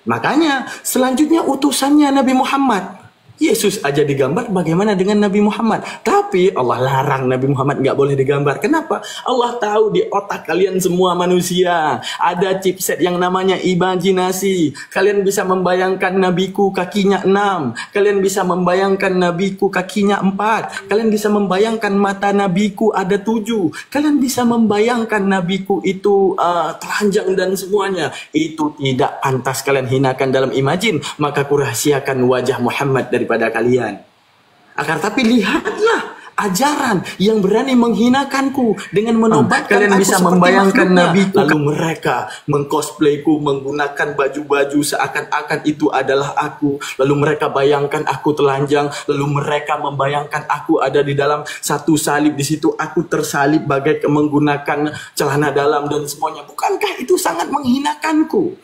Makanya selanjutnya utusannya Nabi Muhammad. Yesus aja digambar, bagaimana dengan Nabi Muhammad? Tapi Allah larang Nabi Muhammad nggak boleh digambar. Kenapa? Allah tahu di otak kalian semua manusia ada chipset yang namanya imajinasi. Kalian bisa membayangkan nabiku kakinya 6. Kalian bisa membayangkan nabiku kakinya 4. Kalian bisa membayangkan mata nabiku ada 7. Kalian bisa membayangkan nabiku itu telanjang dan semuanya. Itu tidak pantas kalian hinakan dalam imajin. Maka kurahasiakan wajah Muhammad daripada kalian. Akan tapi lihatlah ajaran yang berani menghinakanku dengan menobatkan kalian bisa membayangkan Nabi, lalu mereka mengcosplayku menggunakan baju-baju seakan-akan itu adalah aku, lalu mereka bayangkan aku telanjang, lalu mereka membayangkan aku ada di dalam satu salib, di situ aku tersalib bagai menggunakan celana dalam dan semuanya. Bukankah itu sangat menghinakanku?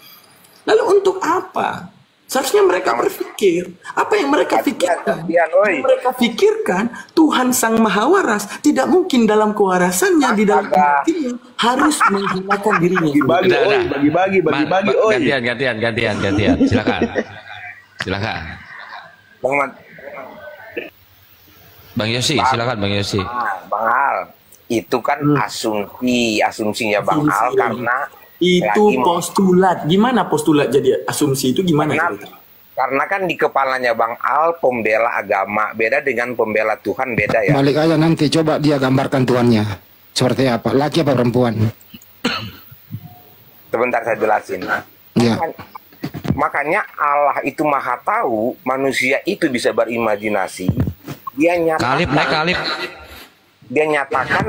Lalu untuk apa? Seharusnya mereka berpikir, apa yang mereka pikirkan? Mereka pikirkan Tuhan Sang Maha Waras tidak mungkin dalam kewarasannya di dalam hatinya harus menghinakan dirinya. Bagi-bagi. Gantian. Silakan. Bang Yosi, silakan Bang Yosi. Bang Al, itu kan asumsinya Bang Al karena itu postulat. Gimana postulat jadi asumsi itu gimana? Karena kan di kepalanya Bang Al pembela agama beda dengan pembela Tuhan, beda ya. Balik aja nanti, coba dia gambarkan Tuhannya seperti apa, laki apa perempuan? Sebentar saya jelasin. Ya. Makanya Allah itu maha tahu manusia itu bisa berimajinasi. Dia nyatakan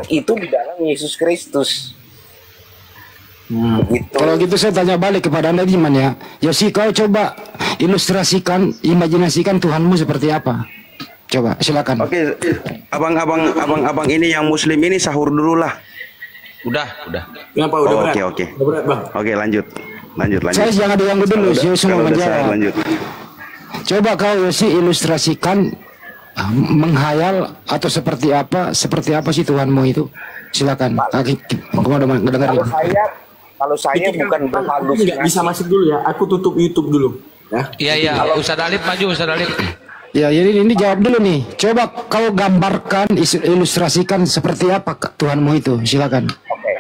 itu di dalam Yesus Kristus. Gitu. Kalau gitu saya tanya balik kepada Anda Diman ya. Yosi, kau coba ilustrasikan, imajinasikan Tuhanmu seperti apa? Coba silakan. Oke, abang ini yang muslim ini sahur dulu lah. Udah. Kenapa udah berat? Oke. Udah berat, Bang. Oke, lanjut. Saya jangan diganggu dulu, Yosi mau menjawab. Lanjut. Coba kau Yosi ilustrasikan, menghayal atau seperti apa sih Tuhanmu itu? Silakan. Aku mau dengerin. Kalau saya bukan berhalus, nggak bisa masuk dulu ya. Aku tutup YouTube dulu. Iya. Ustaz Alif maju, Ustaz Alif. Ya, jadi ini jawab dulu nih. Coba kau gambarkan, ilustrasikan seperti apa Tuhanmu itu. Silakan. Oke,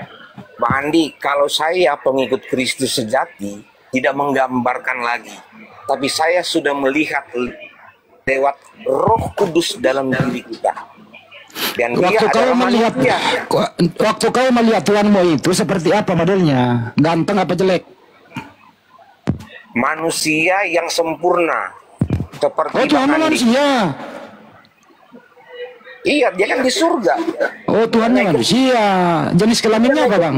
Bang Andi, kalau saya pengikut Kristus sejati tidak menggambarkan lagi, tapi saya sudah melihat lewat Roh Kudus dalam diri kita. Dan waktu kau melihat Tuhanmu itu seperti apa modelnya? Ganteng apa jelek? Manusia yang sempurna. Seperti Tuhan manusia. Iya, dia kan di surga. Tuhannya manusia. Jenis kelaminnya apa, Bang?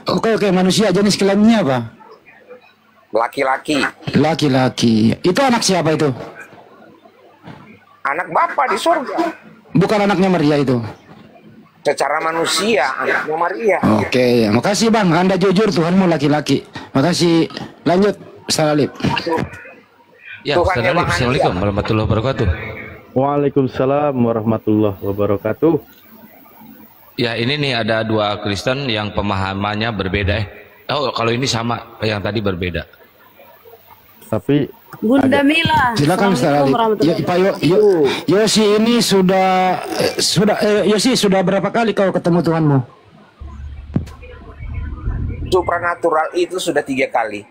Oke, manusia. Jenis kelaminnya apa? Laki-laki. Laki-laki. Itu anak siapa itu? Anak Bapa di surga. Bukan anaknya Maria itu. Secara manusia, anaknya Maria. Oke, makasih Bang. Anda jujur, Tuhanmu laki-laki. Makasih. Lanjut, Ustaz Alif. Ya, Ustaz Alif. Assalamualaikum warahmatullahi wabarakatuh. Waalaikumsalam warahmatullahi wabarakatuh. Ya, ini nih ada dua Kristen yang pemahamannya berbeda. Kalau ini sama, yang tadi berbeda. Tapi Bunda Mila. Silakan Ustaz Ali. Ya, Pak Yosi ini Yosi sudah berapa kali kau ketemu Tuhanmu? Supranatural itu sudah 3 kali.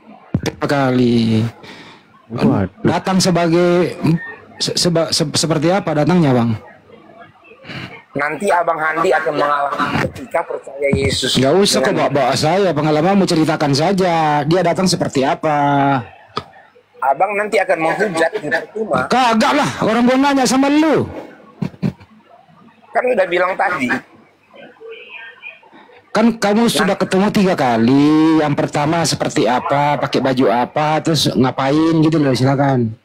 3 kali. Datang sebagai seperti apa datangnya, Bang? Nanti Abang Handi akan mengalami ketika percaya Yesus. Gak usah kok bawa saya, pengalamanmu ceritakan saja. Dia datang seperti apa? Abang nanti akan menghujat di percuma. Kagak lah, orang gua nanya sama lu. Kan udah bilang tadi. Kan kamu sudah ketemu 3 kali. Yang pertama seperti apa, pakai baju apa, terus ngapain gitu loh, silakan.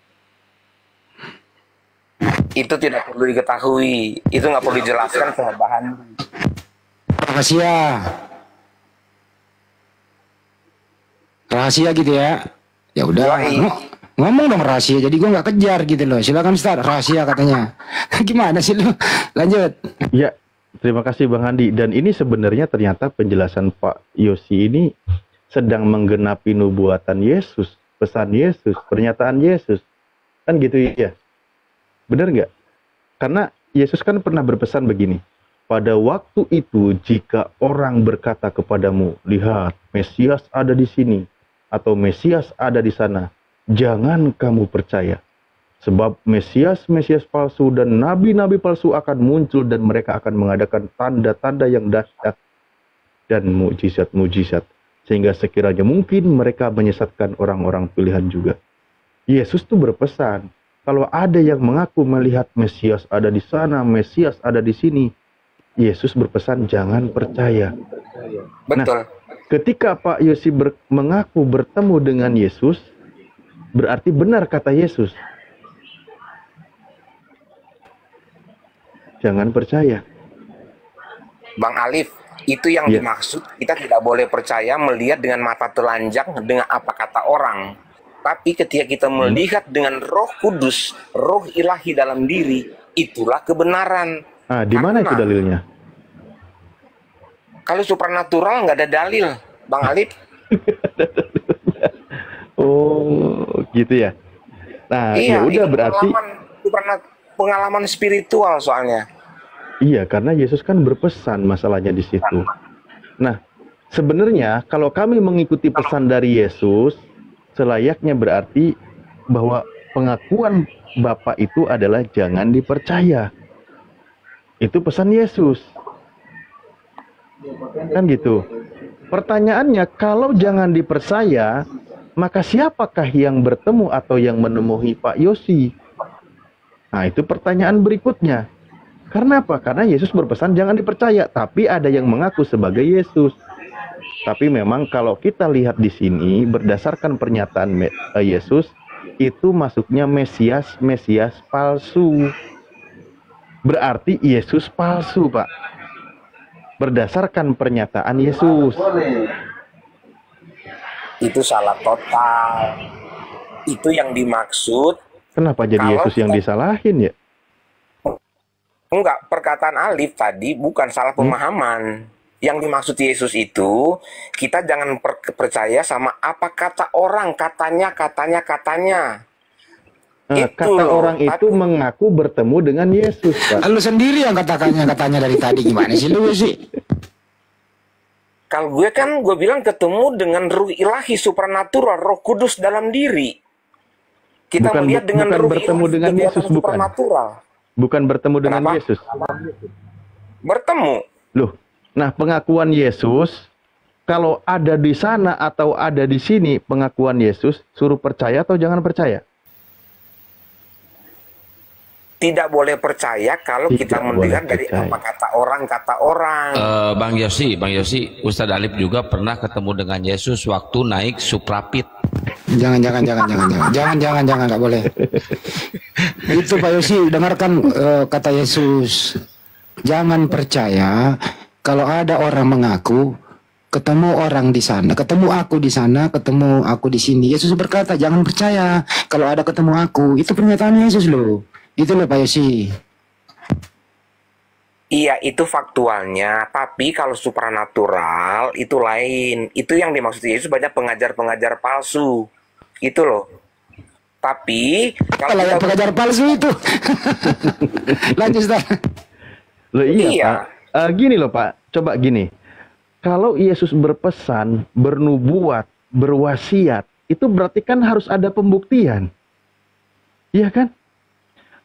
Itu tidak perlu diketahui. Itu nggak perlu dijelaskan sama bahan. Rahasia gitu ya. Ya udah, ngomong dong rahasia. Jadi gue nggak kejar gitu loh. Silakan Ustaz, rahasia katanya. Gimana sih lu? Lanjut. Ya, terima kasih Bang Andi. Dan ini sebenarnya ternyata penjelasan Pak Yosi ini sedang menggenapi nubuatan Yesus. pesan Yesus, pernyataan Yesus. Kan gitu ya. Benar nggak? Karena Yesus kan pernah berpesan begini. Pada waktu itu jika orang berkata kepadamu, lihat Mesias ada di sini atau Mesias ada di sana, jangan kamu percaya. Sebab Mesias palsu dan nabi-nabi palsu akan muncul dan mereka akan mengadakan tanda-tanda yang dahsyat dan mujizat-mujizat. Sehingga sekiranya mungkin mereka menyesatkan orang-orang pilihan juga. Yesus tuh berpesan, kalau ada yang mengaku melihat Mesias ada di sana, Mesias ada di sini, Yesus berpesan jangan percaya. Betul. Nah, ketika Pak Yosi mengaku bertemu dengan Yesus, berarti benar kata Yesus. Jangan percaya. Bang Alif, itu yang dimaksud, kita tidak boleh percaya melihat dengan mata telanjang dengan apa kata orang. Tapi ketika kita melihat dengan Roh Kudus, Roh Ilahi dalam diri, itulah kebenaran. Ah, di mana itu dalilnya? Kalau supranatural nggak ada dalil, Bang Alif. Oh, gitu ya. Nah, Iya, ya udah itu berarti pengalaman spiritual soalnya. iya, karena Yesus kan berpesan masalahnya di situ. Nah, sebenarnya kalau kami mengikuti pesan dari Yesus, selayaknya berarti bahwa pengakuan Bapa itu adalah jangan dipercaya. Itu pesan Yesus. Kan gitu. Pertanyaannya, kalau jangan dipercaya, maka siapakah yang bertemu atau yang menemui Pak Yosi? Nah, itu pertanyaan berikutnya. Karena apa? Karena Yesus berpesan jangan dipercaya, tapi ada yang mengaku sebagai Yesus. Tapi memang kalau kita lihat di sini, berdasarkan pernyataan Yesus, itu masuknya Mesias palsu. Berarti Yesus palsu, Pak. Berdasarkan pernyataan Yesus. Itu salah total. Itu yang dimaksud. Kenapa jadi Yesus yang disalahin ya? Enggak, perkataan Alif tadi bukan salah pemahaman. Yang dimaksud Yesus itu, kita jangan percaya sama apa kata orang, katanya. Kata orang itu mengaku bertemu dengan Yesus, Pak. Lu sendiri yang katanya dari tadi, gimana sih lu sih? Kalau gue bilang ketemu dengan Ruh Ilahi supranatural, Roh Kudus dalam diri. Kita melihat dengan Ruh bertemu Ilahi dengan Yesus, bukan? supranatural. Bukan bertemu dengan Kenapa? Yesus. Bertemu. Loh, nah pengakuan Yesus, kalau ada di sana atau ada di sini, pengakuan Yesus, suruh percaya atau jangan percaya? Tidak boleh percaya kalau Tidak kita boleh mendengar dari percaya. apa kata orang. Bang Yosi, Ustadz Alif juga pernah ketemu dengan Yesus waktu naik Suprapit. Jangan, nggak boleh. Itu Pak Yosi, dengarkan kata Yesus. Jangan percaya kalau ada orang mengaku ketemu orang di sana, ketemu aku di sana, ketemu aku di sini. Yesus berkata, jangan percaya kalau ada ketemu aku. Itu pernyataan Yesus loh. Itu loh Pak Yosi. Iya, itu faktualnya. Tapi kalau supranatural itu lain. Itu yang dimaksud Yesus, banyak pengajar-pengajar palsu. Itu loh. Tapi kalau Yang pengajar palsu itu. Lanjut, Ustaz. Loh iya, Iya. Pak. Gini loh Pak, coba gini. Kalau Yesus berpesan, bernubuat, berwasiat, itu berarti kan harus ada pembuktian. Iya kan?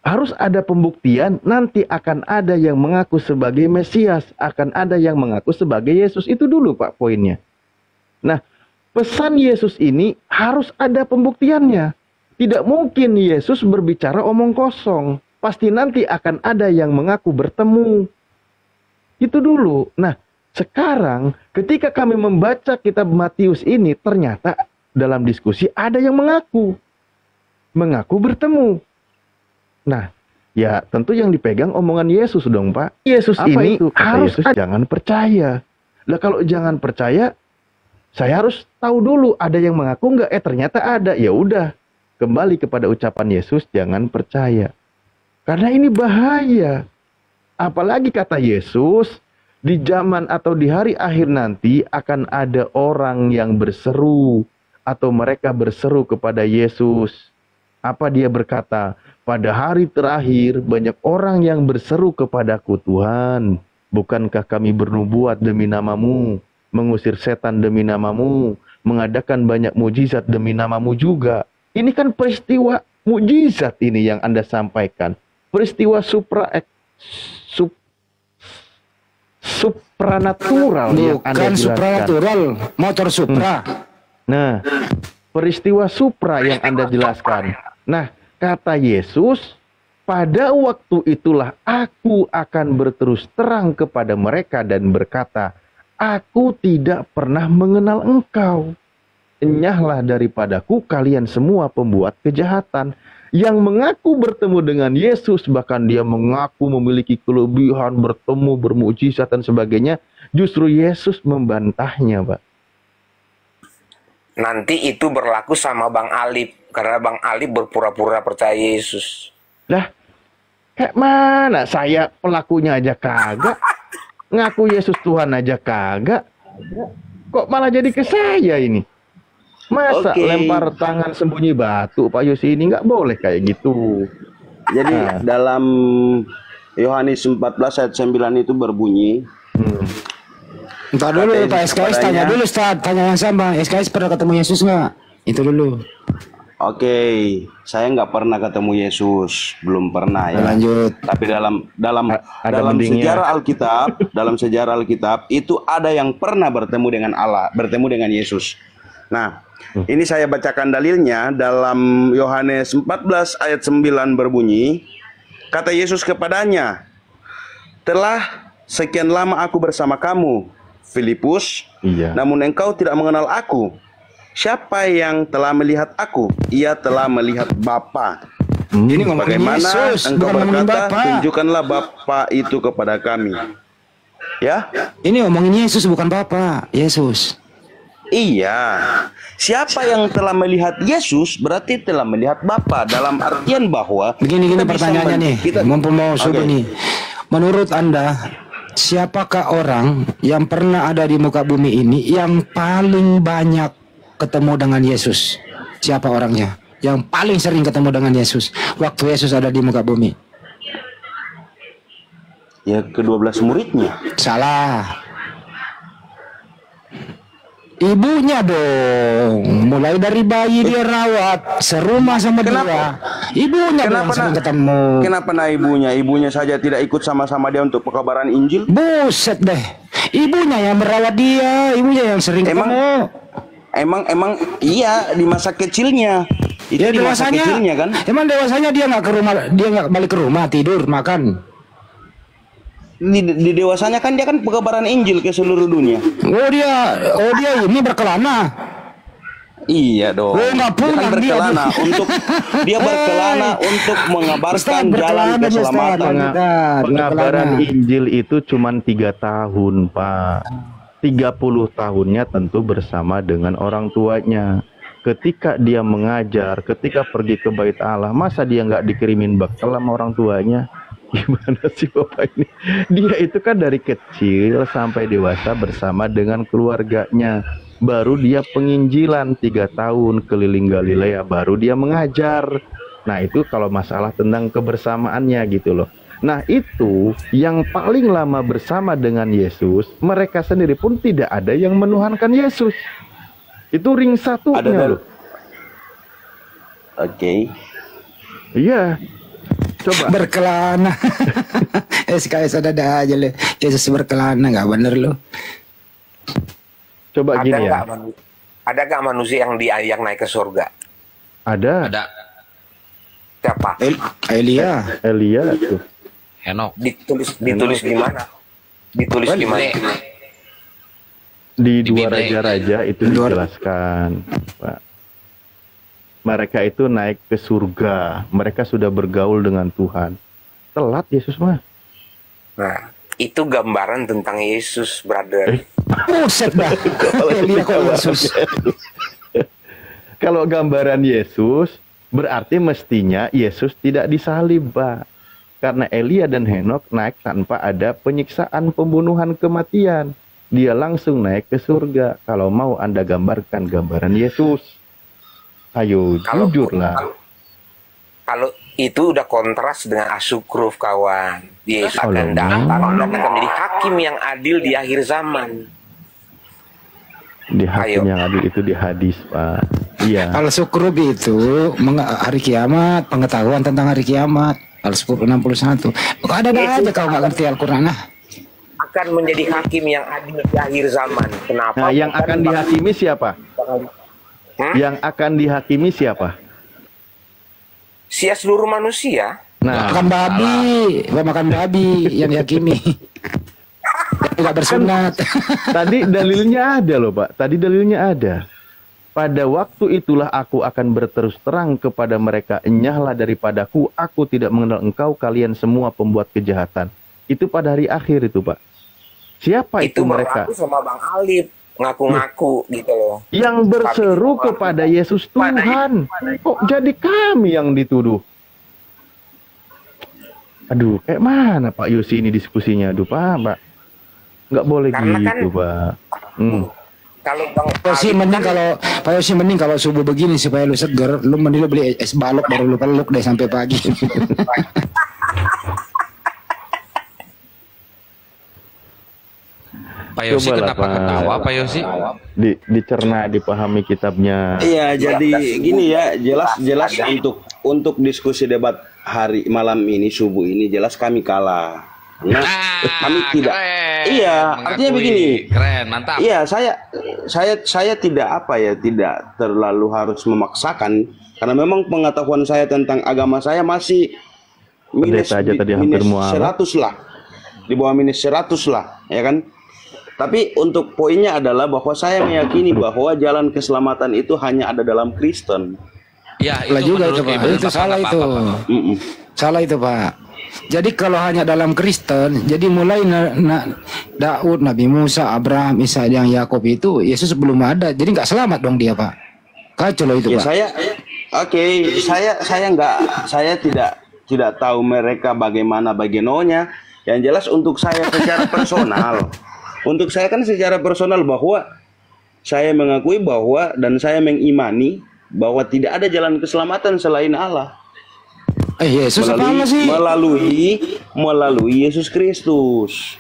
Harus ada pembuktian, nanti akan ada yang mengaku sebagai Mesias, akan ada yang mengaku sebagai Yesus. Itu dulu Pak poinnya. Nah, pesan Yesus ini harus ada pembuktiannya. Tidak mungkin Yesus berbicara omong kosong. Pasti nanti akan ada yang mengaku bertemu. Itu dulu. Nah, sekarang ketika kami membaca kitab Matius ini, ternyata dalam diskusi ada yang mengaku bertemu. Nah, ya tentu yang dipegang omongan Yesus dong Pak. Yesus Apa ini itu? Kata harus Yesus, jangan percaya. Lah kalau jangan percaya, saya harus tahu dulu ada yang mengaku nggak? Ternyata ada. Ya udah, kembali kepada ucapan Yesus, jangan percaya. Karena ini bahaya. Apalagi kata Yesus, di zaman atau di hari akhir nanti akan ada orang yang berseru, atau mereka berseru kepada Yesus. Apa dia berkata? Pada hari terakhir banyak orang yang berseru kepadaku, Tuhan, bukankah kami bernubuat demi namamu, mengusir setan demi namamu, mengadakan banyak mujizat demi namamu juga. Ini kan peristiwa mujizat ini yang Anda sampaikan. Peristiwa supranatural yang Anda Bukan jelaskan. supranatural, motor Supra. Nah, peristiwa supra yang Anda jelaskan. Nah, kata Yesus, pada waktu itulah aku akan berterus terang kepada mereka dan berkata, aku tidak pernah mengenal engkau. Enyahlah daripadaku kalian semua pembuat kejahatan. Yang mengaku bertemu dengan Yesus, bahkan dia mengaku memiliki kelebihan, bertemu, bermukjizat dan sebagainya. Justru Yesus membantahnya, Pak. Nanti itu berlaku sama Bang Alip. Karena Bang Alip berpura-pura percaya Yesus. Lah, kayak mana saya pelakunya aja kagak? Ngaku Yesus Tuhan aja kagak? Kok malah jadi ke saya ini? Masa Oke. lempar tangan sembunyi batu, Pak Yosi, ini nggak boleh kayak gitu. Jadi dalam Yohanes 14 ayat 9 itu berbunyi, Entar dulu Kata Pak Yesus SKS, tanya kepadanya, dulu Ustaz, tanya yang sama. SKS pernah ketemu Yesus nggak? Itu dulu. oke, saya nggak pernah ketemu Yesus, belum pernah ya. Lanjut. Tapi dalam Ada mendingnya. sejarah Alkitab, dalam sejarah Alkitab itu ada yang pernah bertemu dengan Allah, bertemu dengan Yesus. Nah, ini saya bacakan dalilnya dalam Yohanes 14 ayat 9 berbunyi, kata Yesus kepadanya, telah sekian lama aku bersama kamu, Filipus, Iya. namun engkau tidak mengenal aku. Siapa yang telah melihat aku? Ia telah melihat Bapa. Ini ngomongin Bagaimana Yesus, engkau bukan ngomongin berkata, Bapak. tunjukkanlah Bapa itu kepada kami. Ya? Ini ngomongin Yesus, bukan Bapak. Yesus. Iya. Siapa yang telah melihat Yesus berarti telah melihat Bapa, dalam artian bahwa Begini kita bisa pertanyaannya nih, mumpung mau subuh Oke. nih. Menurut Anda, siapakah orang yang pernah ada di muka bumi ini yang paling banyak ketemu dengan Yesus? Siapa orangnya? Yang paling sering ketemu dengan Yesus waktu Yesus ada di muka bumi? Ya, ke-12 muridnya. Salah. Ibunya dong. Mulai dari bayi dia rawat, serumah sama Kenapa? dia. Ibunya dong yang sering ketemu. Kenapa nah ibunya? Ibunya saja tidak ikut sama-sama dia untuk pekabaran Injil? Buset deh. Ibunya yang merawat dia, ibunya yang sering Emang- ketemu. Emang iya di masa kecilnya. Itu Ya di masa dewasanya, kecilnya kan? emang dewasanya dia nggak ke rumah, dia nggak balik ke rumah, tidur, makan. Di dewasanya kan dia kan pekabaran Injil ke seluruh dunia. Oh dia ini berkelana. Iya dong. Oh, nggak Dia kan pulang dia, berkelana Bu. untuk dia berkelana untuk mengabarkan Ustaz, jalan berkelana dia, keselamatan. Ustaz. Bukan, Pengabaran berkelana. Injil itu cuma 3 tahun, Pak. 30 tahunnya tentu bersama dengan orang tuanya. Ketika dia mengajar, ketika pergi ke bait Allah, masa dia nggak dikirimin bekal sama orang tuanya? Gimana sih Bapak ini? Dia itu kan dari kecil sampai dewasa bersama dengan keluarganya. Baru dia penginjilan 3 tahun keliling Galilea, baru dia mengajar. Nah itu kalau masalah tentang kebersamaannya gitu loh. Nah itu yang paling lama bersama dengan Yesus, mereka sendiri pun tidak ada yang menuhankan Yesus. Itu ring satunya loh. Oke. Iya. Coba. Berkelana. SKS ada aja le. Yesus berkelana, nggak bener lo. Coba gini ya. Ada nggak manusia yang naik ke surga? Ada Ada Siapa? Elia. Elia tuh. Henok. Ditulis di mana? Ditulis di mana? Di Di dua Bible. raja-raja itu dijelaskan, Pak. Mereka itu naik ke surga. Mereka sudah bergaul dengan Tuhan. Telat Yesus mah. Nah, itu gambaran tentang Yesus, brother. Buset dah. Elia kok Yesus. Kalau gambaran Yesus, berarti mestinya Yesus tidak disalib, Pak. Karena Elia dan Henok naik tanpa ada penyiksaan, pembunuhan, kematian. dia langsung naik ke surga. Kalau mau Anda gambarkan gambaran Yesus. Ayo, jujurlah. Kalau itu udah kontras dengan asukruf, kawan. Yesus akan datang dan akan menjadi hakim yang adil di akhir zaman. Di hakim yang adil itu di hadis, Pak. Iya. Al-Sukrub itu hari kiamat, pengetahuan tentang hari kiamat. Al-Sukrub 61. Kok ada aja kau nggak ngerti Al-Quran Akan menjadi hakim yang adil di akhir zaman. Kenapa? Nah, yang akan dihakimi siapa? Yang akan dihakimi siapa? Seluruh manusia. Nah, makan babi yang dihakimi. Tidak bersunat. Tadi dalilnya ada loh, Pak. Tadi dalilnya ada. Pada waktu itulah aku akan berterus terang kepada mereka, enyahlah daripadaku, aku tidak mengenal engkau, kalian semua pembuat kejahatan. Itu pada hari akhir itu, Pak. Siapa itu mereka? Itu sama Bang Alif, ngaku-ngaku gitu loh. Yang berseru kepada Yesus Tuhan. Kok jadi kami yang dituduh? Aduh, kayak mana Pak Yosi ini diskusinya? Aduh, Pak. Nggak boleh karena gitu, kan, Pak. Kalau Bang Pak Yosi mending kalau subuh begini supaya lu seger, lu mending lu beli es balok baru lu peluk deh sampai pagi. Pak Yosi kenapa ketawa, Pak Yosi? Dicerna, dipahami kitabnya. Iya, jadi gini ya, jelas untuk diskusi debat hari malam ini subuh ini jelas kami kalah. Nah, kami tidak. Keren. Iya, artinya begini. Keren, mantap. Iya, saya tidak tidak terlalu harus memaksakan karena memang pengetahuan saya tentang agama saya masih minus 100 lah. Di bawah minus 100 lah, ya kan? Tapi untuk poinnya adalah bahwa saya meyakini bahwa jalan keselamatan itu hanya ada dalam Kristen. Ya, itu juga itu, Pak. Itu salah itu. Salah itu, Pak. Jadi kalau hanya dalam Kristen, jadi mulai Daud, Nabi Musa, Abraham, Isa, yang Yakub itu Yesus belum ada. Jadi nggak selamat dong dia, Pak. Kacau loh itu, ya, Pak. Saya tidak tahu mereka bagaimana bagenonya. Yang jelas untuk saya secara personal, untuk saya kan secara personal bahwa saya mengakui bahwa dan saya mengimani bahwa tidak ada jalan keselamatan selain Allah. Yesus melalui Yesus Kristus.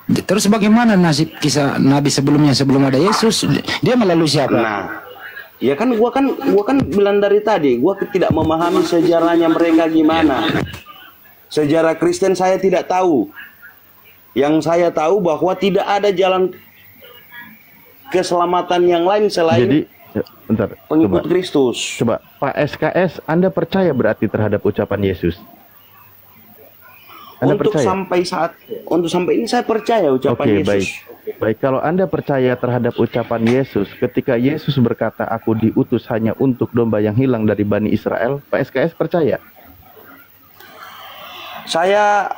Terus bagaimana nasib kisah Nabi sebelumnya sebelum ada Yesus? Dia melalui siapa? Nah, ya kan gua kan bilang dari tadi, gua tidak memahami sejarahnya mereka gimana. Sejarah Kristen saya tidak tahu. Yang saya tahu bahwa tidak ada jalan keselamatan yang lain selain pengikut Kristus. Coba Pak SKS, Anda percaya berarti terhadap ucapan Yesus? Untuk sampai ini saya percaya ucapan Yesus. Baik, kalau Anda percaya terhadap ucapan Yesus, ketika Yesus berkata, aku diutus hanya untuk domba yang hilang dari Bani Israel, Pak SKS percaya? Saya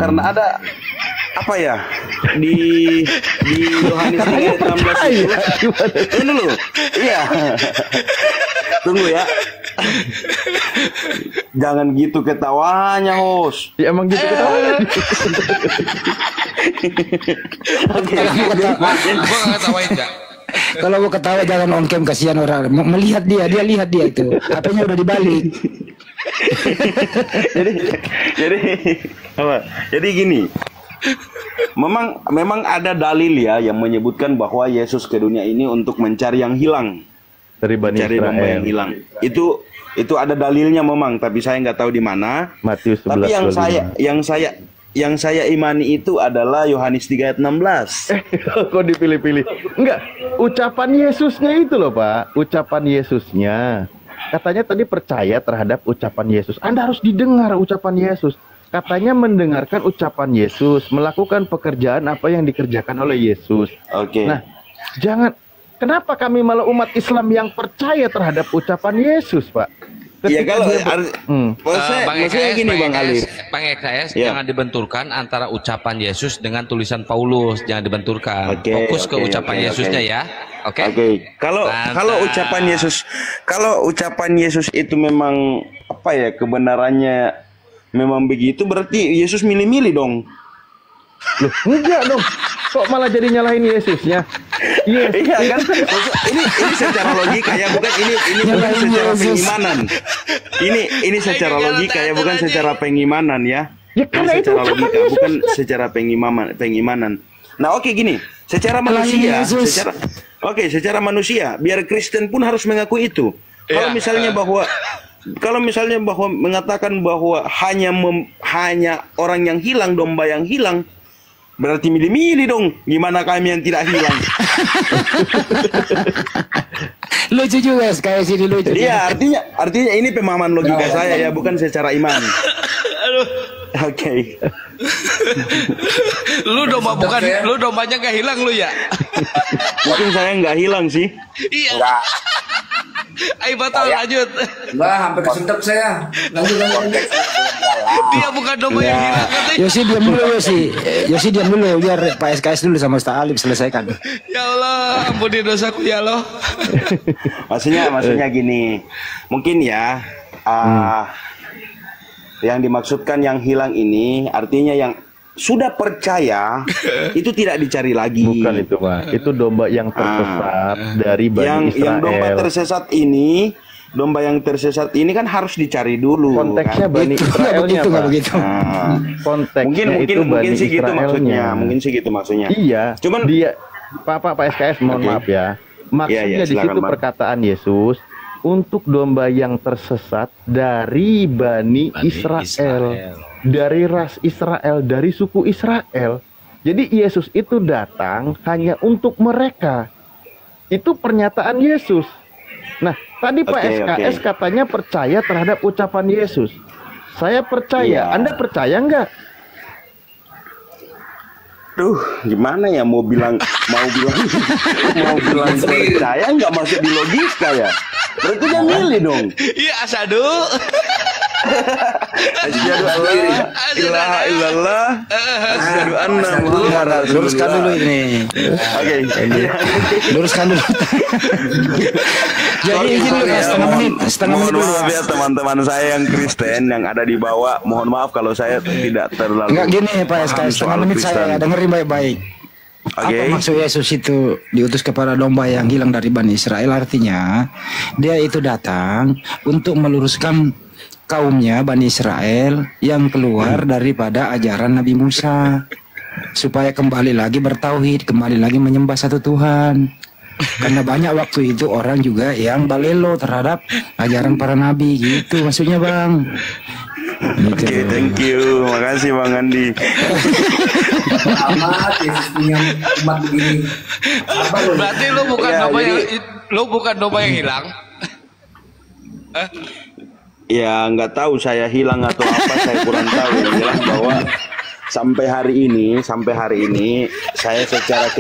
karena ada apa ya di Yohanes 3:16 itu. Tunggu dulu. Iya. Tunggu ya. Jangan gitu ketawanya, host. Ya emang gitu ketawanya. Oke. Kalau mau ketawa jangan on cam, kasihan orang melihat dia lihat dia itu. HP-nya udah dibalik. Jadi gini. Memang ada dalil ya yang menyebutkan bahwa Yesus ke dunia ini untuk mencari yang hilang. Dari Bani Israel. Domba yang hilang. Itu ada dalilnya memang, tapi saya nggak tahu di mana. Matius 11. Tapi yang saya imani itu adalah Yohanes 3:16. Kok dipilih-pilih? Enggak, ucapan Yesusnya itu loh, Pak. Ucapan Yesusnya. Katanya tadi percaya terhadap ucapan Yesus. Anda harus didengar ucapan Yesus. Katanya mendengarkan ucapan Yesus, melakukan pekerjaan apa yang dikerjakan oleh Yesus. Oke. Nah, kenapa kami malah umat Islam yang percaya terhadap ucapan Yesus, Pak? Iya, kalau maksudnya gini Bang Alif. Bang XS, jangan dibenturkan antara ucapan Yesus dengan tulisan Paulus, jangan dibenturkan. Fokus ke ucapan Yesusnya ya. Oke. Kalau ucapan Yesus itu memang apa ya kebenarannya memang begitu, berarti Yesus milih-milih dong. Loh, enggak dong. Kok malah jadi nyalahin Yesusnya? Yes. Iya kan? Ini secara logika ya, bukan ini bukan secara pengimanan. Ini secara logika ya, bukan secara pengimanan ya. Ya karena Ini itu secara ucapan logika, Yesus. bukan secara pengimanan. Nah, oke gini, secara manusia, secara manusia, biar Kristen pun harus mengakui itu. Kalau misalnya bahwa mengatakan bahwa hanya orang yang hilang, domba yang hilang, berarti milih-milih dong. Gimana kami yang tidak hilang? Lucu juga kayak sini lucu. Iya, artinya ini pemahaman logika saya ya, bukan secara iman. Oke. Lu dombanya nggak hilang lu ya? Mungkin saya nggak hilang sih. Iya. Enggak. Ayo batal lanjut. Enggak, hampir kesentek saya. Lanjut. Dia bukan domba yang hilang katanya. Yosi diam dulu Yosi diam dulu biar Pak SKS dulu sama Ustaz Alif selesaikan. Ya Allah, ampuni dosaku ya Allah. Maksudnya gini, mungkin ya, yang dimaksudkan yang hilang ini artinya yang sudah percaya itu tidak dicari lagi. Bukan itu, Pak. Itu domba yang tersesat dari Bani Israel. Yang domba yang tersesat ini kan harus dicari dulu. Konteksnya kan? Bani Israelnya, Begitu, Pak. begitu. Konteksnya Mungkin sih gitu maksudnya. Israelnya. Mungkin sih gitu maksudnya. Iya. Cuman dia Pak SKS mohon maaf ya. Maksudnya di silakan, situ Bang. perkataan Yesus untuk domba yang tersesat dari Bani Israel. Dari ras Israel, dari suku Israel. Jadi Yesus itu datang hanya untuk mereka. Itu pernyataan Yesus. Nah, tadi Pak SKS katanya percaya terhadap ucapan Yesus. Saya percaya. Iya. Anda percaya nggak? Duh, gimana ya mau bilang percaya nggak masuk di logika ya? Berarti dia milih dong. Iya, asyhadu. Asyhadu an la ilaha illallah, asyhadu anna Muhammadar Luruskan dulu ini. Oke. Luruskan dulu. Jadi izin dulu setengah menit dulu. Maaf ya teman-teman saya yang Kristen yang ada di bawah. Mohon maaf kalau saya tidak terlalu. Enggak gini Pak SKS, paham setengah soal menit Kristen. saya dengerin baik-baik. Oke. Apa maksud Yesus itu diutus kepada domba yang hilang dari Bani Israel? Artinya dia itu datang untuk meluruskan kaumnya Bani Israel yang keluar daripada ajaran Nabi Musa supaya kembali lagi bertauhid, kembali lagi menyembah satu Tuhan. Karena banyak waktu itu orang juga yang balelo terhadap ajaran para nabi, gitu maksudnya Bang. Gitu. Oke, thank you. Makasih Bang Andi. Amat Yesus punya umat begini. Apa lu? Berarti lu bukan Ya, domba yang hilang. Ya nggak tahu saya hilang atau apa, saya kurang tahu. Yang jelas bahwa sampai hari ini saya secara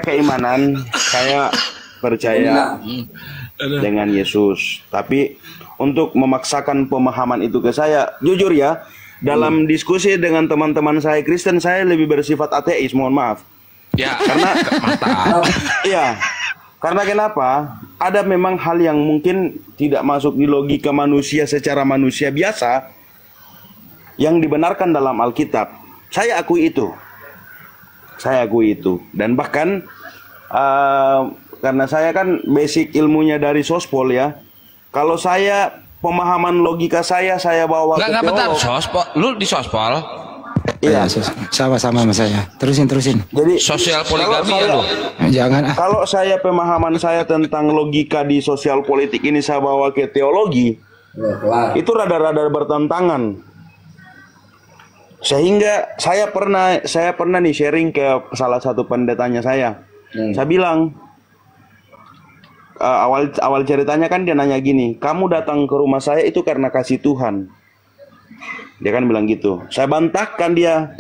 keimanan saya percaya dengan Yesus. Tapi untuk memaksakan pemahaman itu ke saya, jujur ya, dalam diskusi dengan teman-teman saya Kristen, saya lebih bersifat ateis, mohon maaf. Ya, Karena mantap. iya. Karena kenapa? Ada memang hal yang mungkin tidak masuk di logika manusia secara manusia biasa yang dibenarkan dalam Alkitab. Saya akui itu. Dan bahkan karena saya kan basic ilmunya dari sospol ya. Kalau saya pemahaman logika saya bawa ke Enggak bentar, teolog. sospol. Lu di sospol? Iya, sama-sama sama saya. Terusin. Jadi Sosial poligami ya lu. Jangan kalau saya pemahaman saya tentang logika di sosial politik ini saya bawa ke teologi, itu rada-rada bertentangan. Sehingga saya pernah nih sharing ke salah satu pendetanya saya. Saya bilang awal ceritanya kan dia nanya gini, kamu datang ke rumah saya itu karena kasih Tuhan. Dia kan bilang gitu. Saya bantahkan dia.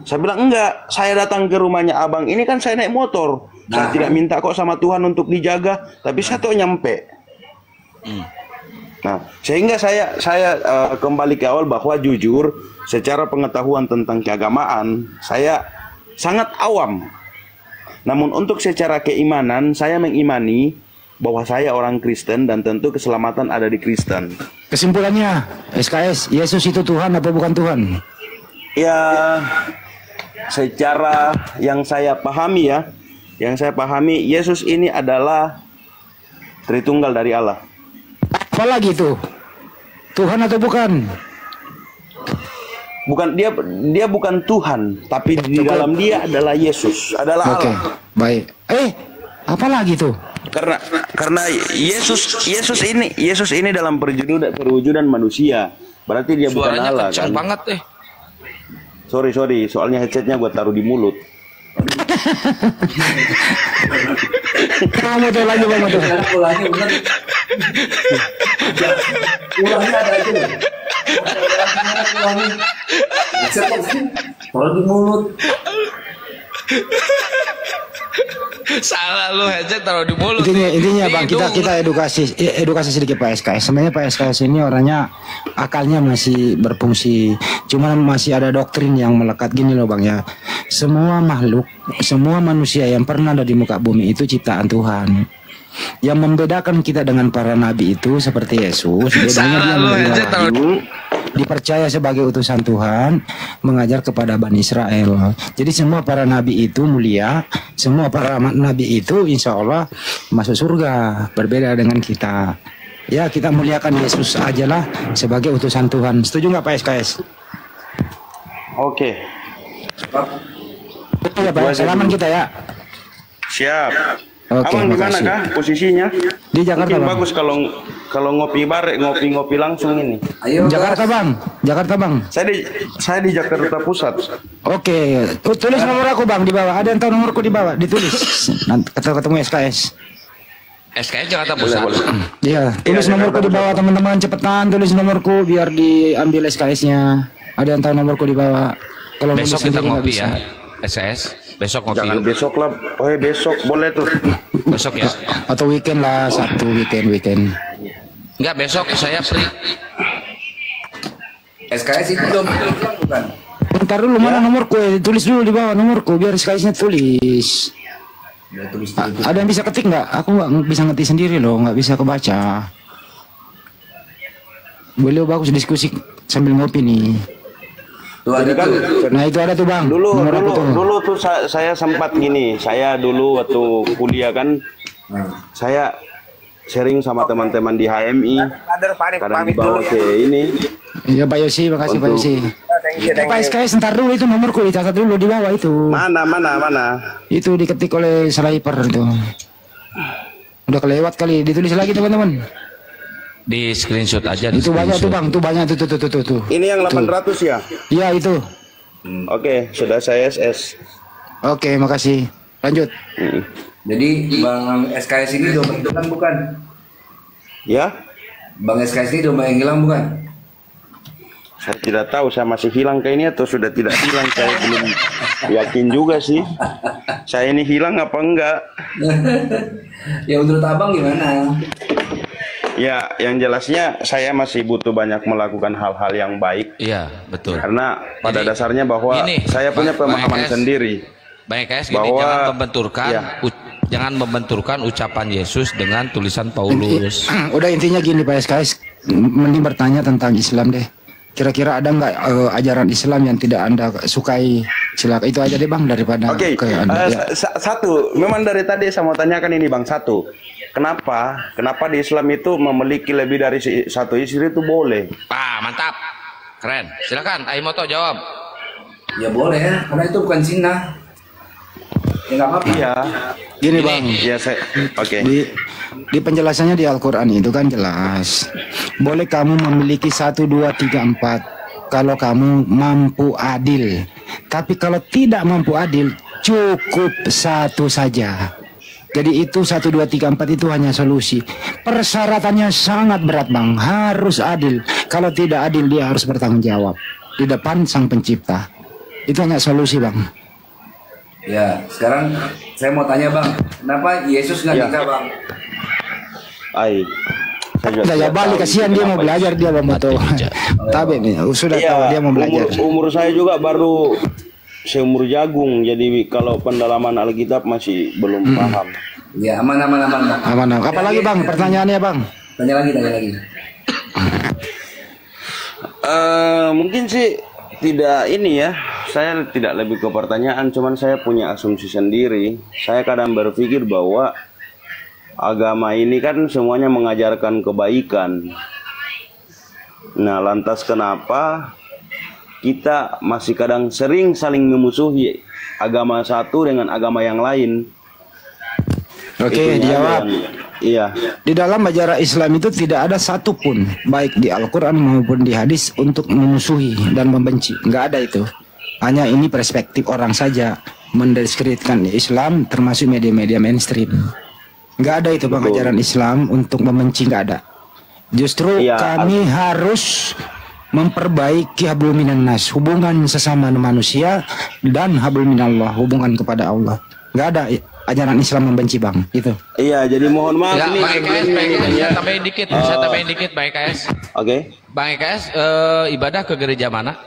Saya bilang enggak, saya datang ke rumahnya abang ini kan saya naik motor. Saya tidak minta kok sama Tuhan untuk dijaga, tapi saya tuh nyampe. Nah, sehingga saya kembali ke awal bahwa jujur secara pengetahuan tentang keagamaan saya sangat awam. Namun untuk secara keimanan saya mengimani bahwa saya orang Kristen dan tentu keselamatan ada di Kristen. kesimpulannya SKS, Yesus itu Tuhan apa bukan Tuhan? Ya, secara yang saya pahami ya, Yesus ini adalah Tritunggal dari Allah. Apalagi itu? Tuhan atau bukan? Bukan, dia bukan Tuhan, tapi di dalam dia adalah Yesus, adalah Oke, Allah. baik. Apalagi itu? Karena Yesus ini dalam perwujudan manusia. Berarti dia bukan Suaranya Allah kencang kan? banget Sorry, soalnya headsetnya gue taruh di mulut. Kamu tuh lagi Bang tuh. Ulangnya bener. Ulangnya ada aja loh. Ulangnya. Kalau di mulut. Salah lu, headset taruh di mulut. Intinya Bang, kita edukasi sedikit Pak SKS. Sebenarnya Pak SKS ini orangnya akalnya masih berfungsi, cuman masih ada doktrin yang melekat gini loh Bang ya. Semua makhluk, semua manusia yang pernah ada di muka bumi itu ciptaan Tuhan. Yang membedakan kita dengan para nabi itu seperti Yesus, bedanya dia dipercaya sebagai utusan Tuhan, mengajar kepada Bani Israel. Jadi semua para nabi itu mulia, semua para nabi itu insya Allah masuk surga. Berbeda dengan kita. Ya, kita muliakan Yesus aja lah sebagai utusan Tuhan. Setuju nggak Pak SKS? Oke. Betul ya Pak, salaman kita ya. Siap. Oke, Abang di mana makasih. kah posisinya? Di Jakarta Mungkin Bang. bagus kalau ngopi ngopi langsung ini. Ayo. Jakarta Bang, Jakarta Bang. Saya di Jakarta Pusat. Oke, tulis nomor aku Bang di bawah. Ada yang tahu nomorku di bawah, ditulis. Nanti ketemu SKS. SKS Jakarta Pusat. Iya, tulis nomorku di bawah teman-teman, cepetan tulis nomorku biar diambil SKS-nya. Ada yang tahu nomorku di bawah. Kalau Besok nulis kita sendiri nggak ngopi bisa. ya. SKS. Besok ngopi Jangan yuk. besok lah. Oh besok boleh tuh. Besok ya. Atau weekend lah, Sabtu weekend. Enggak, besok saya free. SKS itu dong bukan? Bentar dulu mana nomorku? Tulis dulu di bawah nomorku biar SKS-nya tulis. Ya, tulis Ada yang bisa ketik nggak? Aku nggak bisa ngetik sendiri loh, nggak bisa kebaca. Beliau bagus diskusi sambil ngopi nih. tuh ada Jadi kan tuh. Nah itu ada tuh Bang. Nomor aku tuh. dulu tuh saya sempat gini. Saya dulu waktu kuliah kan, saya sharing sama teman-teman di HMI. Kader Kadang pamit dibawa dulu ya. ke ini. Iya Pak Yosi, makasih Pak Yosi. Pak SKS ntar dulu itu nomorku dicatat dulu di bawah itu. Mana. Itu diketik oleh sniper itu. Udah kelewat kali, ditulis lagi teman-teman. Di screenshot aja. Di Itu banyak tuh screenshot. Bang, tuh banyak tuh. Ini yang 800 ya? Iya itu. Oke, sudah saya SS. Oke, makasih. Lanjut. Jadi Bang SKS ini domba hilang bukan? Ya? Bang SKS ini domba yang hilang bukan? Saya tidak tahu, saya masih hilang ke ini atau sudah tidak hilang. Saya belum yakin juga sih. Saya ini hilang apa enggak? Ya menurut Abang gimana? Ya, yang jelasnya saya masih butuh banyak melakukan hal-hal yang baik. Iya, betul. Karena pada Jadi, dasarnya bahwa gini, saya punya Bang pemahaman EKS. sendiri. Bang EKS gini, Bahwa- jangan membenturkan ucapan Yesus dengan tulisan Paulus. Udah intinya gini Pak SKS, mending bertanya tentang Islam deh. Kira-kira ada nggak ajaran Islam yang tidak Anda sukai? Silakan itu aja deh Bang daripada Oke, ke Anda. Ya. satu. Memang dari tadi saya mau tanyakan ini Bang, satu. Kenapa di Islam itu memiliki lebih dari satu istri itu boleh? Mantap. Keren. Silakan, Aimoto jawab. Ya boleh ya, karena itu bukan Cina. Ya nggak apa-apa. Iya. Gini Bang, Iya, saya. Oke. di penjelasannya di Al-Quran itu kan jelas. Boleh kamu memiliki 1, 2, 3, 4 kalau kamu mampu adil. Tapi kalau tidak mampu adil, cukup satu saja. Jadi itu 1, 2, 3, 4 itu hanya solusi. Persyaratannya sangat berat Bang, harus adil. Kalau tidak adil dia harus bertanggung jawab di depan Sang Pencipta. Itu hanya solusi Bang. Ya, sekarang saya mau tanya Bang, kenapa Yesus nggak Ya. nikah Bang? Saya juga Udah ya tidak balik, tahu kasihan dia mau kenapa. belajar dia Bang Moto. Tapi nih sudah Iya, tahu dia mau belajar. umur saya juga baru seumur jagung, jadi kalau pendalaman Alkitab masih belum paham. Ya aman Bang. Aman. Apalagi Bang pertanyaannya Bang? Tanya lagi. Mungkin sih tidak ini ya, saya tidak lebih ke pertanyaan, cuman saya punya asumsi sendiri. Saya kadang berpikir bahwa agama ini kan semuanya mengajarkan kebaikan. Nah, lantas kenapa kita masih kadang sering saling memusuhi agama satu dengan agama yang lain? Oke, dijawab. Iya. Di dalam ajaran Islam itu tidak ada satupun, baik di Al-Quran maupun di hadis, untuk memusuhi dan membenci. Nggak ada itu. Hanya ini perspektif orang saja mendiskreditkan Islam, termasuk media-media mainstream. Nggak ada itu bang, ajaran Islam untuk membenci, nggak ada. Justru kami harus memperbaiki hablum minan nas, hubungan sesama manusia, dan hablum minallah, hubungan kepada Allah. Nggak ada ajaran Islam membenci bang, itu. Iya, jadi mohon maaf Ya, ini. Bang EKS, saya tambahin dikit, saya tambahin dikit, Bang EKS. Oke. Bang EKS, ibadah ke gereja mana?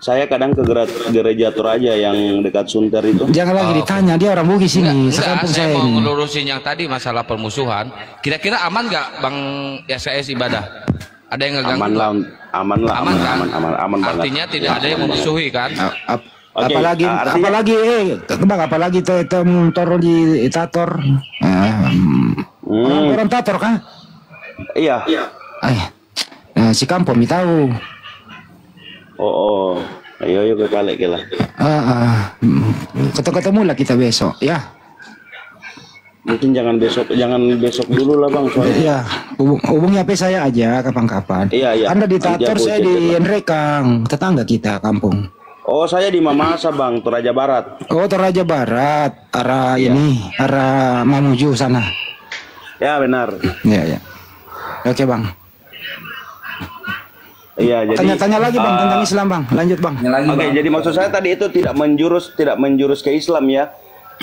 Saya kadang ke gereja Toraja yang dekat Sunter itu. Jangan lagi ditanya, dia orang Bugis ini, Enggak, sekampung saya saya mau ini. ngelurusin yang tadi masalah permusuhan. Kira-kira aman nggak Bang SKS ibadah? Ada yang ngeganggu? Aman lah, aman lah, Aman kan? aman banget. Artinya tidak ada yang memusuhi kan? Oke, Apalagi, artinya- apalagi itu motor di tator. Orang tator kan? Iya. Si kampung mi tahu. Oh. Ayo ke kali lah. Ketemu lah kita besok, ya. Mungkin jangan besok dulu lah bang. Soalnya. Iya, hubungi HP saya aja kapan-kapan. Iya. Anda di Nanti Tator, aku saya cek di lah. Nrekang, tetangga kita kampung. Oh, saya di Mamasa bang, Toraja Barat. Oh, Toraja Barat, arah arah Mamuju sana. Ya benar. Iya. Oke bang. Iya, jadi. Tanya-tanya lagi bang tentang Islam bang. Lanjut bang. Oke, jadi maksud saya tadi itu tidak menjurus ke Islam ya.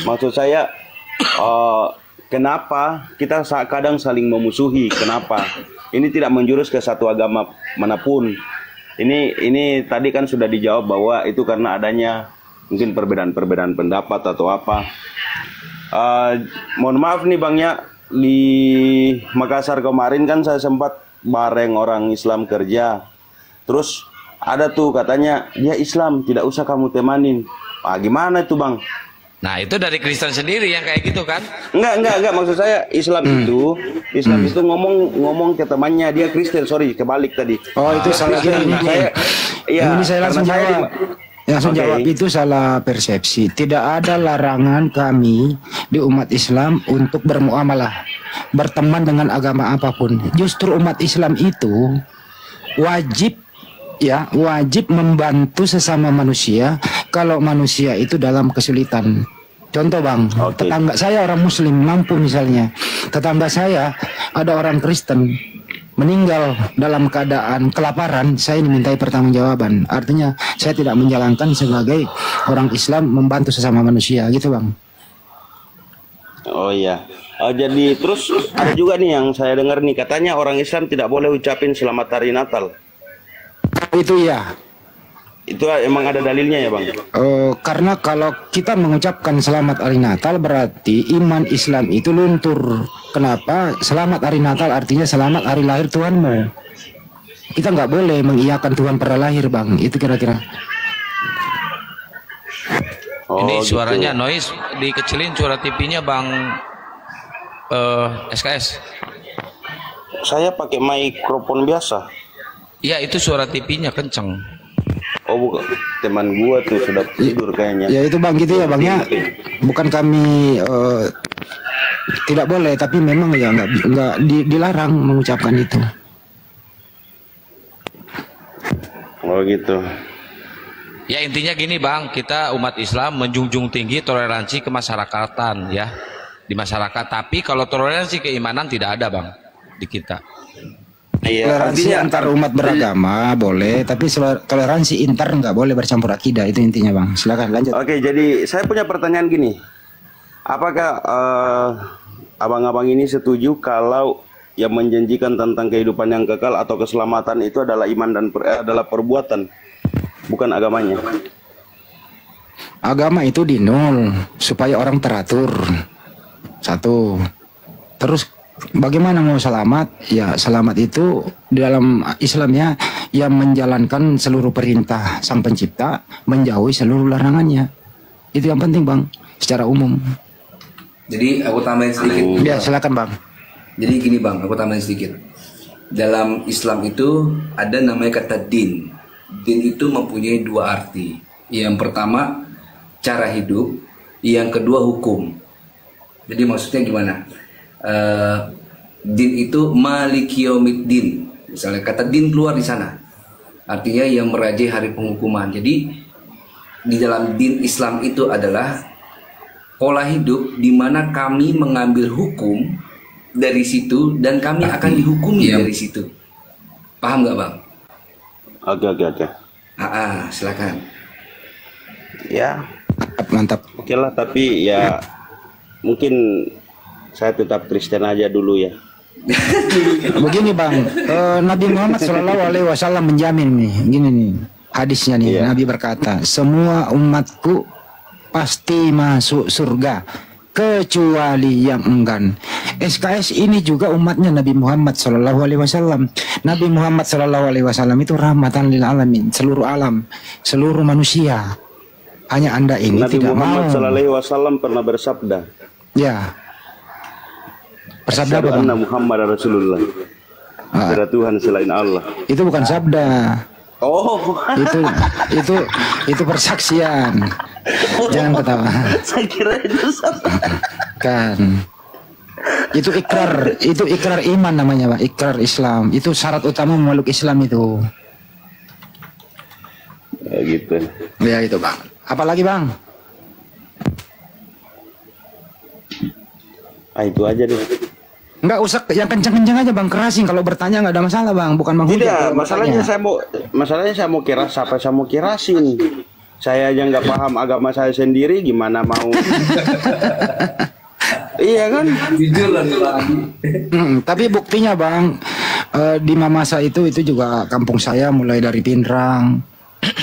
Maksud saya kenapa kita kadang saling memusuhi? Kenapa? Ini tidak menjurus ke satu agama manapun. Ini tadi kan sudah dijawab bahwa itu karena adanya mungkin perbedaan pendapat atau apa. Mohon maaf nih Bang ya, di Makassar kemarin kan saya sempat bareng orang Islam kerja. Terus ada tuh katanya dia Islam, tidak usah kamu temanin. Gimana itu Bang? Nah itu dari Kristen sendiri yang kayak gitu kan? Enggak, maksud saya Islam itu ngomong ke temannya, dia Kristen, sorry kebalik tadi. Oh itu salah ini. Ini saya langsung jawab. Langsung jawab, itu salah persepsi. Tidak ada larangan kami di umat Islam untuk bermuamalah, berteman dengan agama apapun. Justru umat Islam itu wajib membantu sesama manusia kalau manusia itu dalam kesulitan. Contoh bang, tetangga saya orang Muslim mampu misalnya, tetangga saya ada orang Kristen meninggal dalam keadaan kelaparan, saya dimintai pertanggungjawaban. Artinya saya tidak menjalankan sebagai orang Islam membantu sesama manusia, gitu bang. Oh iya. Jadi terus ada juga nih yang saya dengar nih, katanya orang Islam tidak boleh ucapin selamat hari Natal. Itu ya. Itu emang ada dalilnya ya bang? Karena kalau kita mengucapkan selamat hari Natal berarti iman Islam itu luntur. Kenapa? Selamat hari Natal artinya selamat hari lahir Tuhanmu. Kita nggak boleh mengiyakan Tuhan pernah lahir bang. Itu kira-kira. Ini gitu. suaranya noise, dikecilin suara TV-nya bang SKS. Saya pakai mikrofon biasa. Iya itu suara TV-nya kenceng. Oh bukan, teman gua tuh sudah tidur kayaknya. Ya itu bang gitu ya bang ya. Bukan kami tidak boleh, tapi memang ya nggak dilarang mengucapkan itu. Oh gitu. Ya intinya gini bang, kita umat Islam menjunjung tinggi toleransi kemasyarakatan ya di masyarakat. Tapi kalau toleransi keimanan tidak ada bang di kita. Iya, Toleransi antar umat beragama boleh, tapi toleransi inter nggak boleh bercampur akidah. Itu intinya bang. Silakan lanjut. Oke, jadi saya punya pertanyaan gini. Apakah abang-abang ini setuju kalau yang menjanjikan tentang kehidupan yang kekal atau keselamatan itu adalah iman dan adalah perbuatan, bukan agamanya? Agama itu di nol supaya orang teratur. Satu. Terus Bagaimana mau selamat? Ya selamat itu di dalam Islamnya yang menjalankan seluruh perintah Sang Pencipta, menjauhi seluruh larangannya. Itu yang penting Bang, secara umum. Jadi aku tambahin sedikit. Ya silakan Bang. Jadi gini Bang, aku tambahin sedikit. Dalam Islam itu ada namanya kata din. Din itu mempunyai dua arti. Yang pertama cara hidup, yang kedua hukum. Jadi maksudnya gimana? Din itu maliki yaumiddin. Misalnya kata din keluar di sana, artinya yang merajai hari penghukuman. Jadi di dalam din Islam itu adalah pola hidup di mana kami mengambil hukum dari situ dan kami akan dihukumi dari situ. Paham nggak Bang? Oke. Silakan. Ya, Mantap. oke lah, tapi ya mungkin saya tetap Kristen aja dulu ya. Begini Bang, Nabi Muhammad SAW menjamin nih, gini nih hadisnya nih. Nabi berkata, semua umatku pasti masuk surga kecuali yang enggan. SKS ini juga umatnya Nabi Muhammad SAW. Nabi Muhammad SAW itu rahmatan lil alamin, seluruh alam, seluruh manusia. Hanya Anda ini Nabi tidak Muhammad mau. SAW pernah bersabda, Ya. Bersabda apa Asyhadu Bang? anna Muhammad Rasulullah. Tidak ada Tuhan selain Allah. Itu bukan sabda. Oh, Itu persaksian. Jangan ketawa. saya kira itu sabda. Kan. Itu ikrar iman namanya, Pak. Ikrar Islam. Itu syarat utama memeluk Islam itu. Ya gitu. Ya itu, Bang. Apalagi, Bang? Itu aja deh. Enggak usah yang kencang-kencang aja Bang, kerasin. Kalau bertanya nggak ada masalah Bang, bukan menghujat. Tidak, masalahnya saya mau kira siapa saya mau kirasin. Saya aja nggak paham agama saya sendiri, gimana mau? Iya kan? Jujur lah Bang. Tapi buktinya Bang, di Mamasa itu juga kampung saya, mulai dari Pinrang,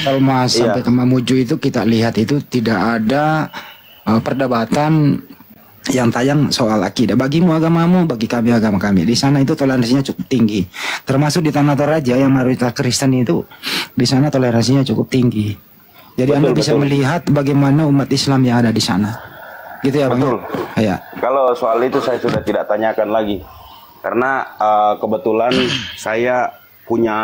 Palmas sampai ke Mamuju itu kita lihat itu tidak ada perdebatan yang tayang soal akidah. Bagimu agamamu, bagi kami agama kami. Di sana itu toleransinya cukup tinggi. Termasuk di Tanah Toraja yang mayoritas Kristen itu, di sana toleransinya cukup tinggi. Jadi Anda bisa melihat bagaimana umat Islam yang ada di sana. Gitu ya Bang? Betul. Ya. Kalau soal itu saya sudah tidak tanyakan lagi. Karena kebetulan saya punya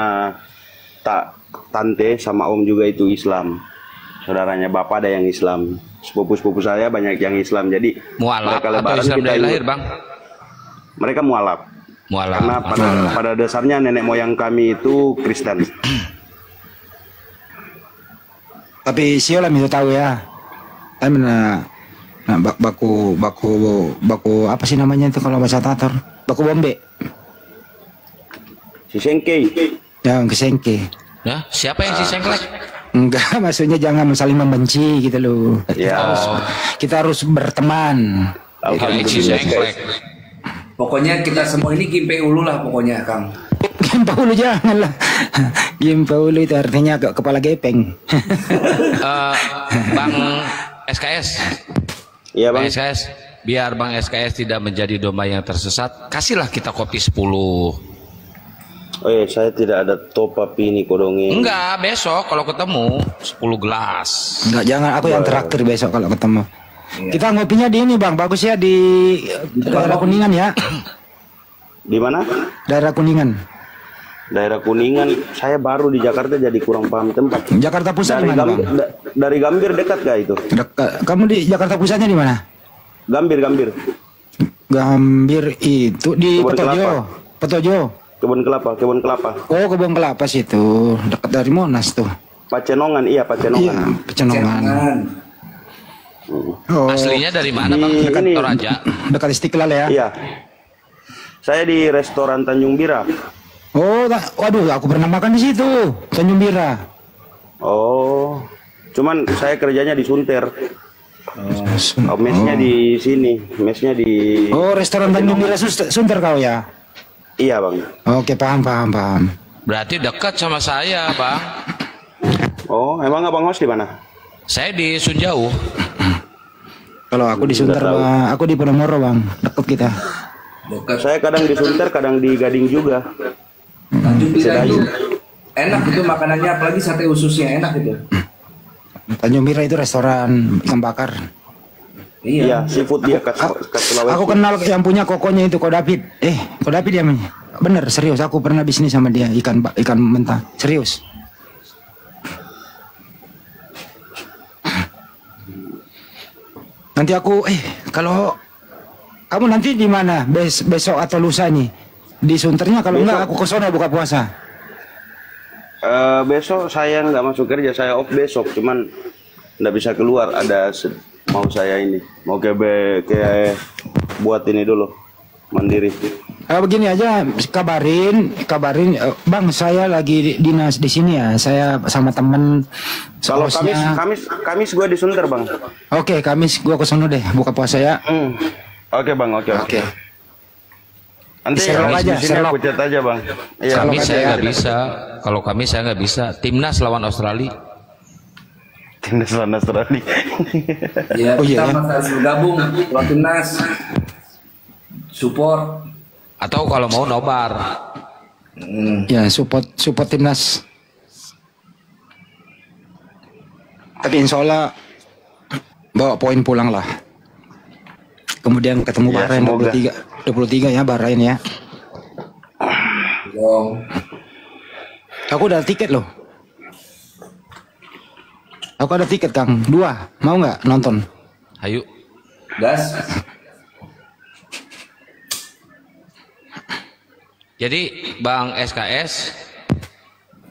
tante sama om juga itu Islam. Saudaranya bapak ada yang Islam. Sepupu-sepupu saya banyak yang Islam. Jadi mualaf mereka atau Islam dari lahir Bang? Mereka mualaf. Mualaf. Karena pada dasarnya nenek moyang kami itu Kristen. Tapi siolam itu tahu ya. Tapi baku apa sih namanya itu kalau bahasa Tatar? Baku bombe. Si Sengkei. Jangan kesengke. Ya, siapa yang si sengklek? Enggak, maksudnya jangan saling membenci gitu loh. Ya. Kita harus berteman. Kirain si sengklek. Pokoknya kita semua ini gimpe ulu lah pokoknya Kang. Gimpa ulu jangan lah. Gimpa ulu itu artinya kepala gepeng. Bang SKS. Iya Bang. Bang SKS, biar Bang SKS tidak menjadi domba yang tersesat, kasihlah kita kopi 10. Oh iya, saya tidak ada top api ini kodongnya. Enggak, besok kalau ketemu 10 gelas. Enggak, jangan, aku yang traktir besok kalau ketemu. Kita ngopinya di ini Bang, bagus ya di daerah Kuningan ya. Di mana? Daerah Kuningan. Daerah Kuningan. Saya baru di Jakarta jadi kurang paham tempat. Jakarta Pusat di mana Bang? Dari Gambir dekat gak itu? Dekat. Kamu di Jakarta Pusatnya di mana? Gambir. Gambir itu di Kebun Petojo. kelapa. Petojo. Kebun kelapa. Oh, Kebun Kelapa situ, dekat dari Monas tuh. Pacenongan, iya Pacenongan. Iya, Pecenongan. Oh, Aslinya dari mana Bang? dekat ini. Toraja. dekat Istiqlal ya? Iya. Saya di restoran Tanjung Bira. Oh, waduh, aku pernah makan di situ, Tanjung Bira. Oh, cuman saya kerjanya di Sunter. Mesnya di sini, mesnya di. Oh, restoran Tanjung Bira Sunter kau ya? Iya Bang. Oke, paham. Berarti dekat sama saya Bang. Oh, emang Abang Hos di mana? Saya di Sunjauh. Kalau aku di Sunter, Bang. Aku di Podomoro Bang, dekat kita. Dekat. Saya kadang di Sunter, kadang di Gading juga. Tanjung Bira itu Sedayu. enak itu makanannya, apalagi sate ususnya enak itu. Tanjung Bira itu restoran ikan bakar. Iya. Iya, seafood dia ke Sulawesi. Aku kenal yang punya kokonya itu, Ko David. Ko David ya, bener, serius. Aku pernah bisnis sama dia, ikan mentah, serius. Nanti aku, kalau kamu nanti di mana? Besok atau lusa nih? Di Sunternya, kalau enggak aku ke sana buka puasa. Besok saya nggak masuk kerja, saya off besok, cuman nggak bisa keluar. Mau saya ini, mau ke buat ini dulu, mandiri. Begini aja, kabarin, Bang, saya lagi dinas di sini ya. Saya sama temen. Kalau Kamis gue di Sunter, Bang. Oke, Kamis gua ke sono deh, buka puasa ya. Oke, Bang, oke. Nanti Serok aja, di sini aku chat aja, Bang. Iya. Kamis saya nggak bisa. Kalau Kamis saya nggak bisa. Timnas lawan Australia. Timnas lawan Australia. Ya, Oh, iya, kita ya. harus bergabung kalau timnas support. Atau kalau mau nobar. Ya, support timnas. Tapi insya Allah bawa poin pulang lah. Kemudian ketemu Ya, Bahrain semoga. 23 ya, Bahrain ya. Dong. Aku udah tiket loh. Aku ada tiket, Kang. 2. Mau nggak nonton? Ayo. Gas. Jadi Bang SKS,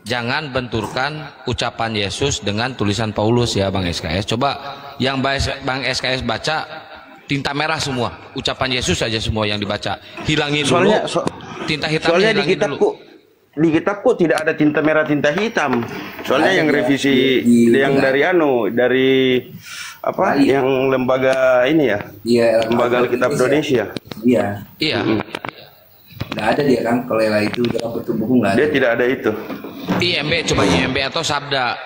jangan benturkan ucapan Yesus dengan tulisan Paulus ya Bang SKS. Coba yang Bang SKS baca tinta merah semua, ucapan Yesus saja semua yang dibaca. Hilangin dulu. Tinta hitamnya Soalnya hilangin dulu. di kitabku tidak ada tinta merah, tinta hitam. Soalnya yang revisi yang dari apa? Iya. Yang lembaga ini ya. Iya. Lembaga Alkitab Indonesia. Iya. Iya. Nggak ada dia kan, kalau yang itu dalam bentuk buku nggak ada. Dia tidak ada itu. IMB, coba IMB atau Sabda.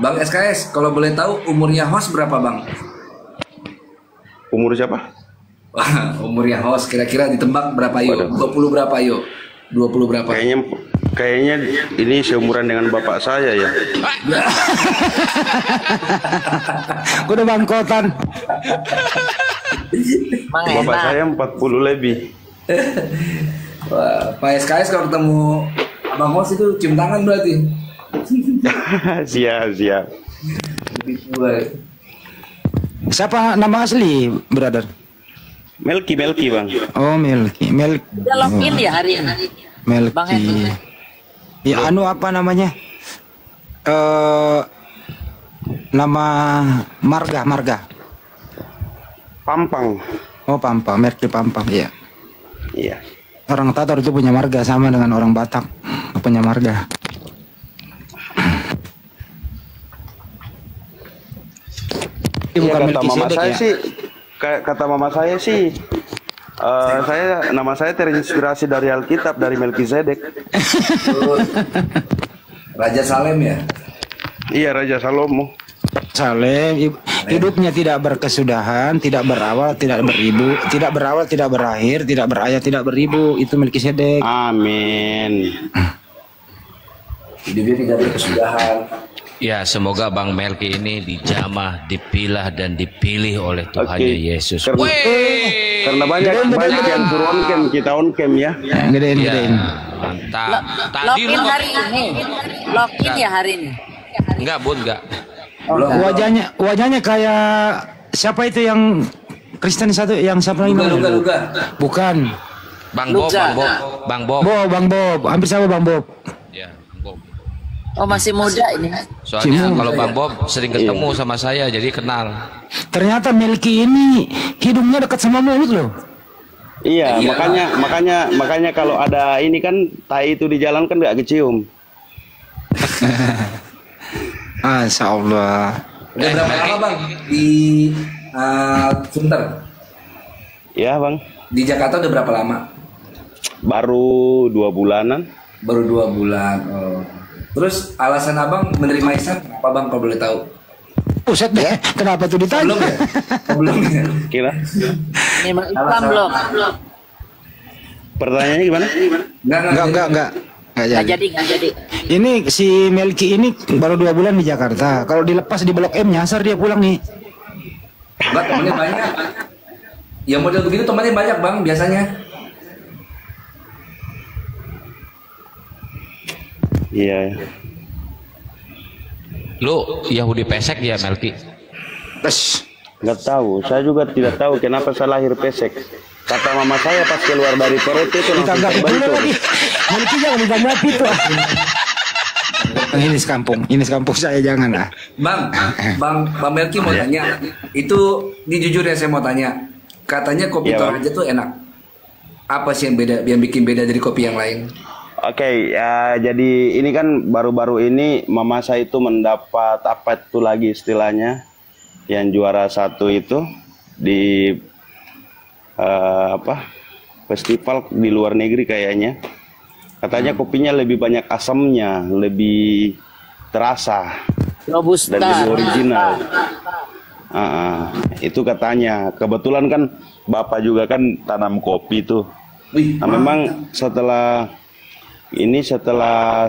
Bang SKS, kalau boleh tahu umurnya host berapa, Bang? Umur siapa? Wah, umurnya host kira-kira ditebak berapa yuk? 20 berapa yuk? 20 berapa? Kayaknya ini seumuran dengan bapak saya ya. Aku udah bangkotan. Bapak saya 40 lebih. Wah, Pak SKS kalau ketemu Abang host itu cium tangan berarti. Siap. Siapa nama asli, brother? Melki Bang. Oh, Melki. Udah login ya hari ini. Bang Melki. Hendro. Ya, apa namanya? Nama marga. Pampang. Oh, Pampang, Melki Pampang, iya. Iya. Orang Tatar itu punya marga sama dengan orang Batak punya marga. Ini Iya, bukan kata mama Melkisedek saya ya? sih, kata mama saya sih, nama saya terinspirasi dari Alkitab, dari Melkisedek. Raja Salem ya? Iya, Raja Salomo. Salem, hidupnya tidak berkesudahan, tidak berawal, tidak beribu, tidak berawal, tidak berakhir, tidak berayat, tidak beribu. Itu Melkisedek. Amin. Hidupnya tidak berkesudahan. Ya, semoga Bang Melki ini dijamah, dipilah dan dipilih oleh Tuhannya Yesus. Karena banyak yang suruh on cam, kita on cam ya. Gedein. Ya, mantap. Tadi Login hari ini. Login ya hari ini. enggak, Bun, enggak. Wajahnya kayak siapa itu yang Kristen satu yang siapa lagi namanya? Luga. Bukan. Bang Bob. Bang Bob, hampir sama Bang Bob. Ya, Bang Bob. Oh masih muda ini. Soalnya kalau Bang Bob sering ketemu sama saya, jadi kenal. Ternyata Melki ini hidungnya dekat sama mulut loh. Iya, makanya kalau ada ini kan tai itu di jalan kan nggak kecium. Masya Allah. Udah berapa lama Bang di Sunter? Ya Bang, Di Jakarta udah berapa lama? baru 2 bulanan. Baru 2 bulan. Oh. Terus alasan Abang menerima Islam apa Bang kalau boleh tahu? Buset deh, kenapa tuh ditanya? Belum ya? Belum ya? Kira Ini Islam belum? pertanyaannya gimana? Enggak Nggak jadi, nggak jadi. Ini si Melki ini baru 2 bulan di Jakarta. Kalau dilepas di Blok M nyasar dia pulang nih. Enggak, temannya banyak. Ya model begitu temannya banyak bang biasanya. Iya. Lu Yahudi pesek ya Melki? Terus Nggak tahu, saya juga tidak tahu kenapa saya lahir pesek. Kata mama saya pas keluar dari perut itu langsung ditanggapi dulu terbentur. lagi. Melki jangan ditanggapi tuh. Ini sekampung saya jangan lah. Bang Melki mau tanya. Itu jujur ya saya mau tanya. Katanya kopi Iya, Bang. Toraja tuh enak. Apa sih yang beda, yang bikin beda dari kopi yang lain? Oke, ya, jadi ini kan baru-baru ini mama saya itu mendapat apa itu lagi istilahnya yang juara 1 itu di festival di luar negeri kayaknya. Katanya kopinya lebih banyak asamnya, lebih terasa Robusta. dan lebih original. Itu katanya. Kebetulan kan bapak juga kan tanam kopi tuh. Nah memang setelah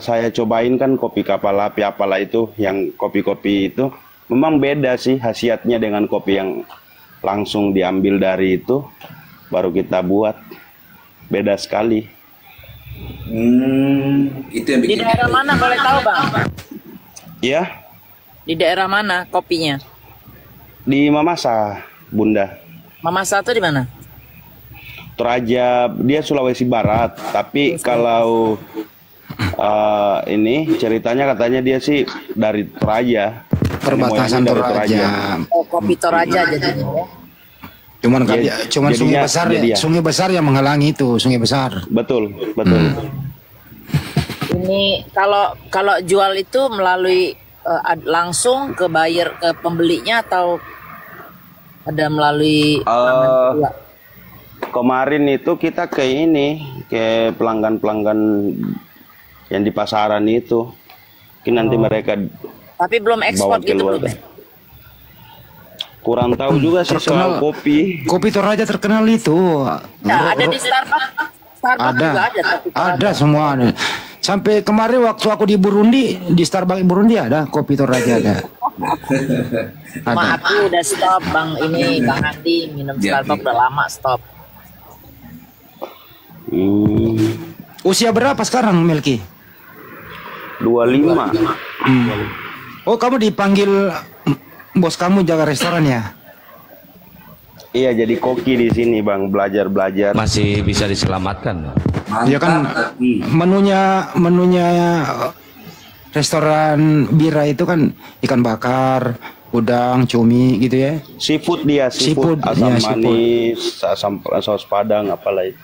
saya cobain kan kopi kapal api apalah itu yang kopi-kopi itu memang beda sih khasiatnya dengan kopi yang langsung diambil dari itu baru kita buat, beda sekali. Itu yang Di bikin daerah mana boleh tahu bang? Ya, Di daerah mana kopinya? di Mamasa, Bunda. Mama satu di mana? Toraja, dia Sulawesi Barat, tapi kalau ini ceritanya katanya dia sih dari Toraja. Perbatasan Nenek moyangnya dari Toraja. Oh, kopi Toraja jadinya ya. Cuman Jadinya- sungai besar ya, jadi ya. sungai besar yang menghalangi itu, sungai besar. Betul. Ini kalau jual itu melalui langsung ke buyer, ke pembelinya atau ada melalui juga? Kemarin itu kita ke pelanggan-pelanggan yang di pasaran itu. Mungkin nanti mereka Tapi belum ekspor bawa gitu keluar. belum ya? Kurang tahu juga sih soal kopi. Kopi Toraja terkenal itu. Nah, ada di Starbucks. Starbucks Ada. juga ada. Kopi Ada Toraja. semua ada. Sampai kemarin waktu aku di Burundi, di Starbucks Burundi ada kopi Toraja ada. Ma, aku udah stop bang ini bang Andi minum Starbucks udah lama stop. Usia berapa sekarang Melki? 25. Oh kamu dipanggil bos kamu jaga restoran ya? Iya, jadi koki di sini Bang, belajar. Masih bisa diselamatkan. Dia kan menunya restoran Bira itu kan ikan bakar, udang, cumi gitu ya. Seafood dia, seafood, asam iya, seafood. manis, asam saus padang apalah itu.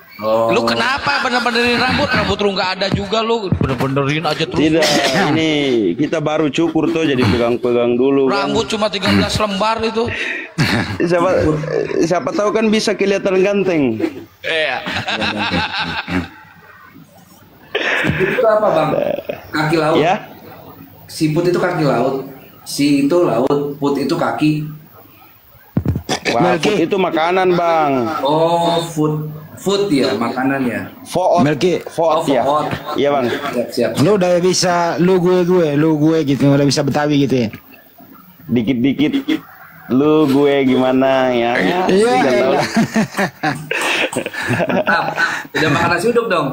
Lu kenapa bener-benerin rambut lu nggak ada juga lu bener-benerin aja terus. Tidak, ini kita baru cukur tuh jadi pegang-pegang dulu. Rambut cuma 13 lembar itu. Siapa tahu kan bisa kelihatan ganteng. Iya. Siput itu apa bang? Kaki laut. Ya, Siput itu kaki laut. Si itu laut, put itu kaki. wah, food itu makanan Bang. Oh, food ya, makanan ya. Food, Melki. food ya. Food. Iya Bang. Siap. Lu udah bisa lu gue gitu, udah bisa Betawi gitu ya. Dikit-dikit lu gue gimana ya? Iya. Nggak tahu lah. Mantap. Udah makan nasi uduk dong?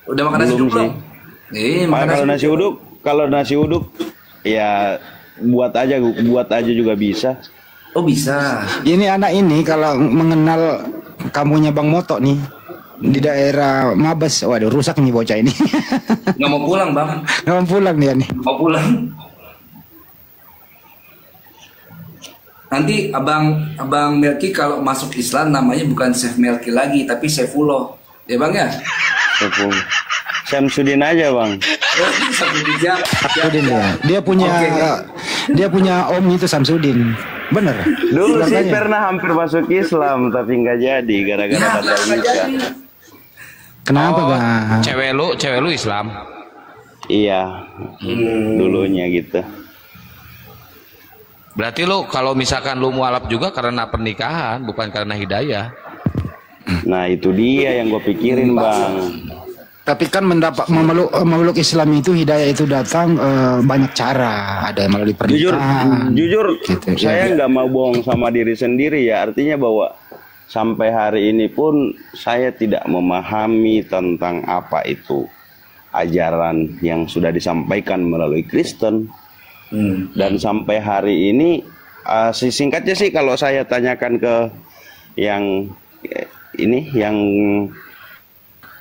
Udah makan nasi Belum uduk sih. dong? Makan Kalau nasi uduk ya buat aja juga bisa. Oh bisa. Ini anak ini kalau mengenal kamunya Bang Moto nih di daerah Mabes, waduh rusak nih bocah ini. Nggak mau pulang bang? Nggak mau pulang dia nih. Mau pulang? Nanti abang Melki kalau masuk Islam namanya bukan Chef Melki lagi, tapi Saifullah, ya bang ya? Syamsuddin aja Bang. Samsudin dia. Dia punya Oke. dia punya om itu Samsudin. Bener. Dulu sih Keluarganya. pernah hampir masuk Islam tapi nggak jadi gara-gara Ya, kata nggak Isa. jadi. Kenapa Oh, Bang? cewek lu Islam. Iya, dulunya gitu. Berarti lu kalau misalkan lu mualaf juga karena pernikahan, bukan karena hidayah. Nah itu dia yang gue pikirin bang. Tapi kan memeluk Islam itu, hidayah itu datang banyak cara. Ada yang melalui pernikahan. Jujur gitu, saya nggak mau bohong sama diri sendiri ya. Artinya bahwa sampai hari ini pun saya tidak memahami tentang apa itu ajaran yang sudah disampaikan melalui Kristen. Dan sampai hari ini singkatnya sih kalau saya tanyakan ke yang ini, yang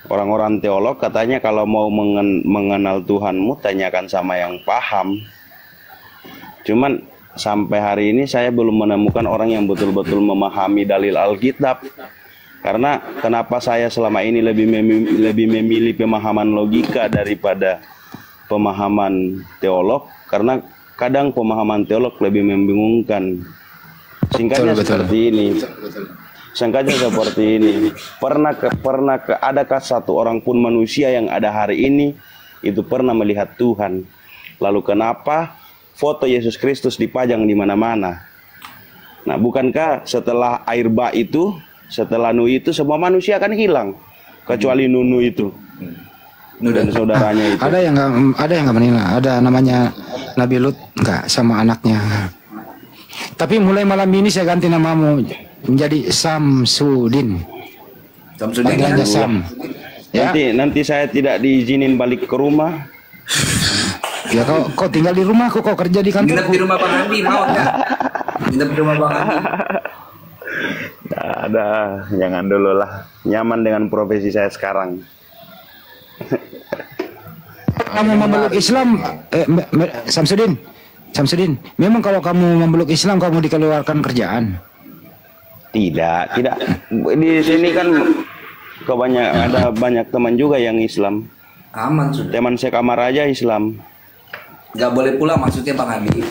orang-orang teolog, katanya kalau mau mengenal Tuhanmu tanyakan sama yang paham. Cuman sampai hari ini saya belum menemukan orang yang betul-betul memahami dalil Alkitab. Karena kenapa saya selama ini lebih memilih pemahaman logika daripada pemahaman teolog? Karena kadang pemahaman teolog lebih membingungkan. Singkatnya seperti ini. Singkatnya seperti ini. Adakah satu orang pun manusia yang ada hari ini itu pernah melihat Tuhan? Lalu kenapa foto Yesus Kristus dipajang di mana-mana? Nah, bukankah setelah air bah itu, setelah Nuh itu, semua manusia akan hilang kecuali Nuh itu dan saudaranya itu. Ada yang nggak menilai. Ada namanya Nabi Lut nggak sama anaknya. Tapi mulai malam ini saya ganti namamu menjadi Samsudin. Panggilannya Sam. Ya. Nanti saya tidak diizinin balik ke rumah. Ya kau tinggal di rumah, kau kerja di kantor. Nginep di rumah Bang Andi, mau nggak? Nginep di rumah Bang Andi. Ada, jangan dulu lah. Nyaman dengan profesi saya sekarang. Kamu memeluk Islam, Samsudin, memang kalau kamu memeluk Islam kamu dikeluarkan kerjaan? Tidak. Di sini kan ada banyak teman juga yang Islam. Aman sudah. Teman sekamar aja Islam. Nggak boleh pulang maksudnya Bang Andi.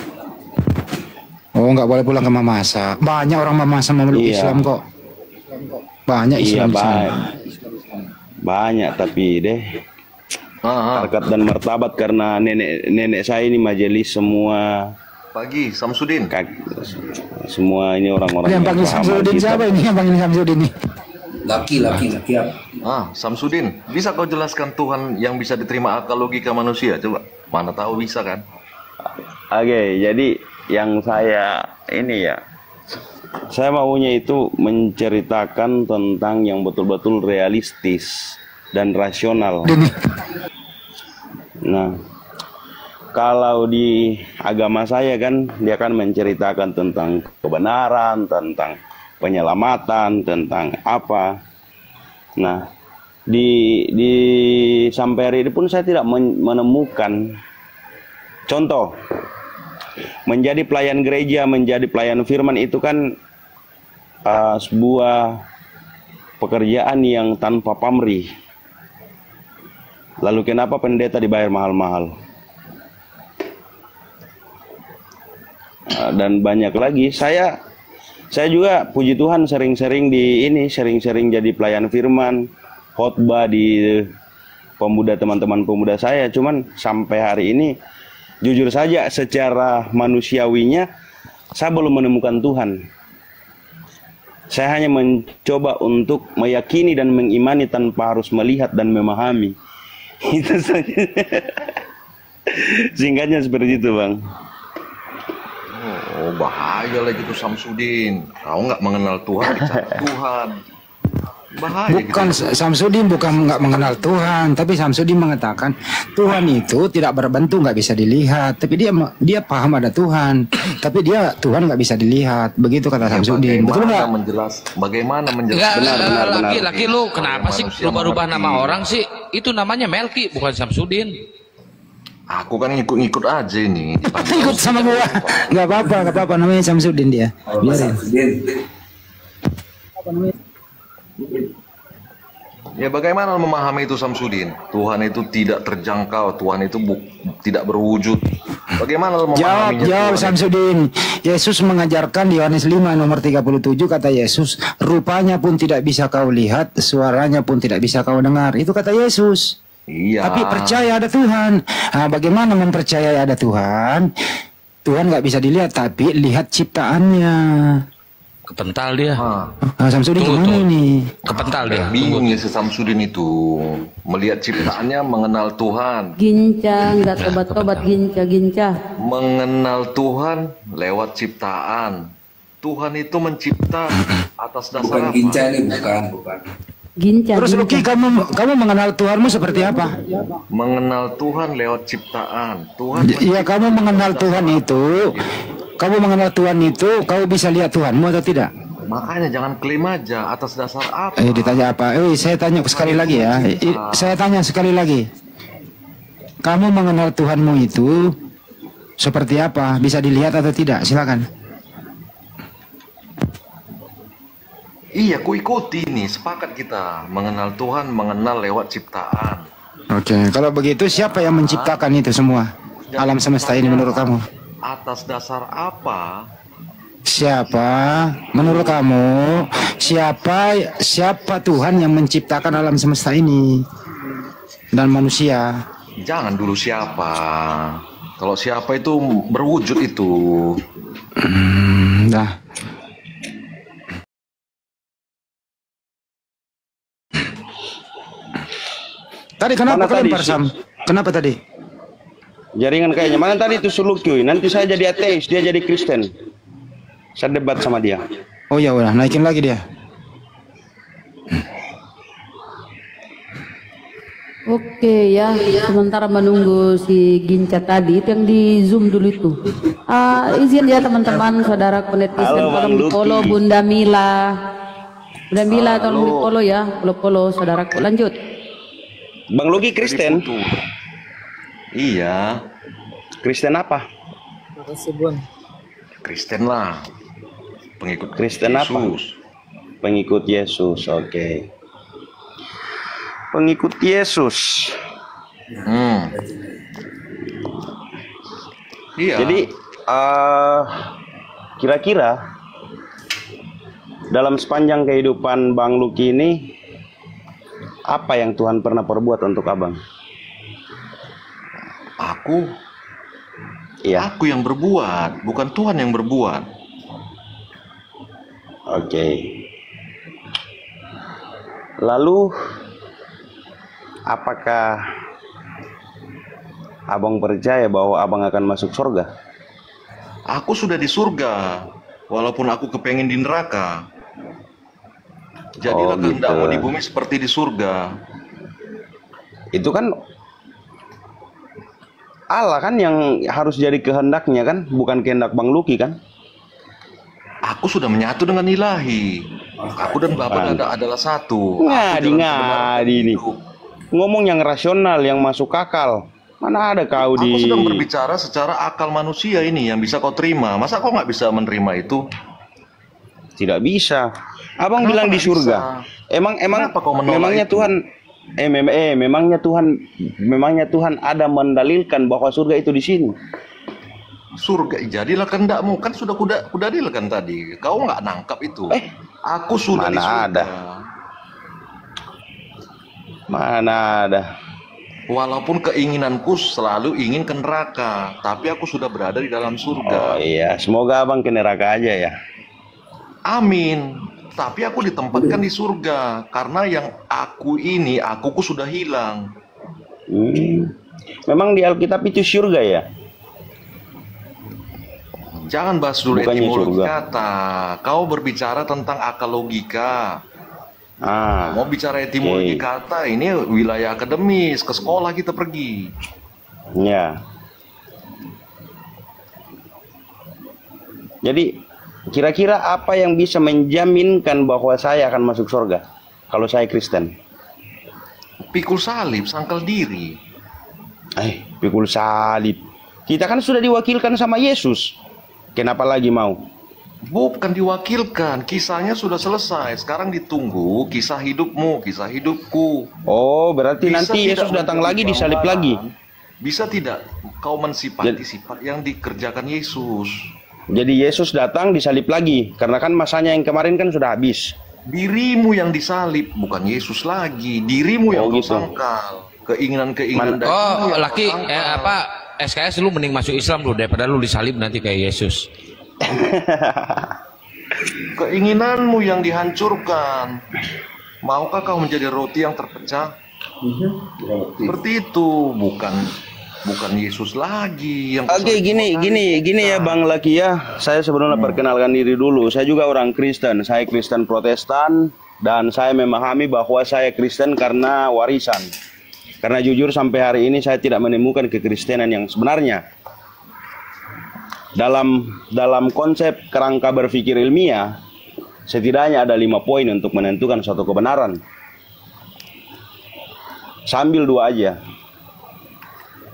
Oh, nggak boleh pulang ke Mamasa. Banyak orang Mamasa memeluk Islam kok. Banyak Islam. Iya, banyak tapi deh. Harkat dan martabat karena nenek saya ini majelis semua. Pagi Samsudin. Semua ini orang-orang yang panggil Samsudin siapa ini? Yang panggil Samsudin ini? Laki. Samsudin, bisa kau jelaskan Tuhan yang bisa diterima akal logika manusia? Coba, mana tahu bisa kan? Oke, jadi yang saya ini ya, saya maunya itu menceritakan tentang yang betul-betul realistis dan rasional. Nah, kalau di agama saya kan dia kan menceritakan tentang kebenaran, tentang penyelamatan, tentang apa. Nah, di sampai hari ini pun saya tidak menemukan contoh. Menjadi pelayan gereja, menjadi pelayan firman itu kan sebuah pekerjaan yang tanpa pamrih. Lalu kenapa pendeta dibayar mahal-mahal? Dan banyak lagi. Saya juga puji Tuhan sering-sering jadi pelayan firman, khotbah di pemuda, teman-teman pemuda saya. Cuman sampai hari ini jujur saja secara manusiawinya saya belum menemukan Tuhan. Saya hanya mencoba untuk meyakini dan mengimani tanpa harus melihat dan memahami. Itu saja. Singkatnya seperti itu, Bang. Oh, bahaya lagi tuh Samsudin. Kau nggak mengenal Tuhan, dicari Tuhan. Bahaya. Bukan gitu. Samsudin bukan nggak mengenal Tuhan, tapi Samsudin mengatakan Tuhan itu tidak berbentuk, nggak bisa dilihat. Tapi dia paham ada Tuhan, tapi Tuhan nggak bisa dilihat. Begitu kata Samsudin. Betul nggak? Bagaimana menjelaskan? Benar. Laki lu kenapa sih rubah-rubah nama orang sih? Itu namanya Melki, bukan Samsudin. Aku kan ngikut-ngikut aja ini. Ikut sama gua. Nggak apa-apa. Namanya Samsudin dia. Biarin. Ya bagaimana memahami itu Samsudin? Tuhan itu tidak terjangkau, Tuhan itu tidak berwujud. Bagaimana memahaminya? Jawab Samsudin. Yesus mengajarkan di Yohanes 5 nomor 37, kata Yesus, rupanya pun tidak bisa kau lihat, suaranya pun tidak bisa kau dengar. Itu kata Yesus. Iya. Tapi percaya ada Tuhan. Nah, bagaimana mempercayai ada Tuhan? Tuhan nggak bisa dilihat, tapi lihat ciptaannya. Kepental dia. Nah, Samsudin gimana ini? Kepental dia. Bingung ya si Samsudin itu. Melihat ciptaannya, mengenal Tuhan. Ginca, nggak tobat-tobat, ginca. Mengenal Tuhan lewat ciptaan. Tuhan itu mencipta atas dasar Bukan apa? ginca ini, bukan. Ginca. Terus Luki, kamu mengenal Tuhanmu seperti apa? Mengenal Tuhan lewat ciptaan. Tuhan Iya, kamu mengenal Tuhan itu. Kamu mengenal Tuhan itu, kamu bisa lihat Tuhanmu atau tidak? Makanya jangan klaim aja atas dasar apa. Ditanya apa? Saya tanya sekali lagi ya. Saya tanya sekali lagi. Kamu mengenal Tuhanmu itu seperti apa? Bisa dilihat atau tidak? Silakan. Iya, ku ikuti nih, sepakat kita. Mengenal Tuhan, mengenal lewat ciptaan. Oke, kalau begitu siapa yang menciptakan itu semua? Alam semesta ini menurut kamu? Atas dasar apa? Siapa menurut kamu? Siapa Tuhan yang menciptakan alam semesta ini dan manusia? Jangan dulu siapa. Kalau siapa itu berwujud itu. Dah. Tadi kenapa kalian Parsam? Kenapa tadi? Jaringan kayaknya. Mana tadi itu Suluki? Nanti saya jadi ateis, dia jadi Kristen. Saya debat sama dia. Oh ya udah, naikin lagi dia. Oke ya, sementara menunggu si Ginca tadi itu yang di Zoom dulu itu. Izin ya teman-teman, saudara netizen, tolong di follow Bunda Mila. Bunda Mila tolong di follow ya, follow saudaraku. Lanjut. Bang Luki Kristen? Iya. Kristen apa? Makasih Bun. Kristen lah. Pengikut Kristen Yesus. apa? Pengikut Yesus, oke. Pengikut Yesus. Iya. Jadi kira-kira dalam sepanjang kehidupan Bang Luki ini, apa yang Tuhan pernah perbuat untuk abang? Aku? Iya. Aku yang berbuat, bukan Tuhan yang berbuat. Oke. Lalu, apakah abang percaya bahwa abang akan masuk surga? Aku sudah di surga, walaupun aku kepengen di neraka. Jadilah kehendakmu di bumi seperti di surga. Itu kan Allah kan yang harus jadi kehendaknya kan, bukan kehendak Bang Luki kan? Aku sudah menyatu dengan Ilahi. Aku dan Bapa adalah satu. Ngadi ini. Ngomong yang rasional, yang masuk akal. Mana ada kau di... Aku sedang berbicara secara akal manusia ini yang bisa kau terima. Masa kau nggak bisa menerima itu? Tidak bisa. Abang bilang di surga. Memangnya Tuhan memangnya Tuhan ada mendalilkan bahwa surga itu di sini. Surga, jadilah kehendakmu, kan sudah kudadilkan tadi. Kau nggak nangkap itu. Aku sudah di surga. Mana ada. Walaupun keinginanku selalu ingin ke neraka, tapi aku sudah berada di dalam surga. Oh iya, semoga abang ke neraka aja ya. Amin. Tapi aku ditempatkan di surga karena yang akuku sudah hilang. Memang di Alkitab itu surga ya? Jangan bahas dulu Bukannya etimologi surga. kata. Kau berbicara tentang akal logika. Mau bicara etimologi kata, ini wilayah akademis, ke sekolah kita pergi. Ya. Jadi kira-kira apa yang bisa menjaminkan bahwa saya akan masuk surga kalau saya Kristen? Pikul salib, sangkal diri. Pikul salib. Kita kan sudah diwakilkan sama Yesus. Kenapa lagi mau? Bukan diwakilkan, kisahnya sudah selesai. Sekarang ditunggu kisah hidupmu, kisah hidupku. Oh, berarti Bisa nanti Yesus tidak datang lagi menjadi disalib gambaran? lagi. Bisa tidak kau mensifati sifat yang dikerjakan Yesus? Jadi Yesus datang disalib lagi, karena kan masanya yang kemarin kan sudah habis. Dirimu yang disalib, bukan Yesus lagi. Dirimu yang kau gitu. sangkal. Keinginan-keinginan Oh, laki SKS lu mending masuk Islam lu daripada lu disalib nanti kayak Yesus. Keinginanmu yang dihancurkan. Maukah kau menjadi roti yang terpecah? Seperti itu, bukan Yesus lagi yang. Oke, gini ya Bang Laki ya. Saya sebelumnya perkenalkan diri dulu. Saya juga orang Kristen. Saya Kristen Protestan dan saya memahami bahwa saya Kristen karena warisan. Karena jujur sampai hari ini saya tidak menemukan kekristenan yang sebenarnya. Dalam konsep kerangka berpikir ilmiah, setidaknya ada 5 poin untuk menentukan suatu kebenaran. Sambil 2 aja.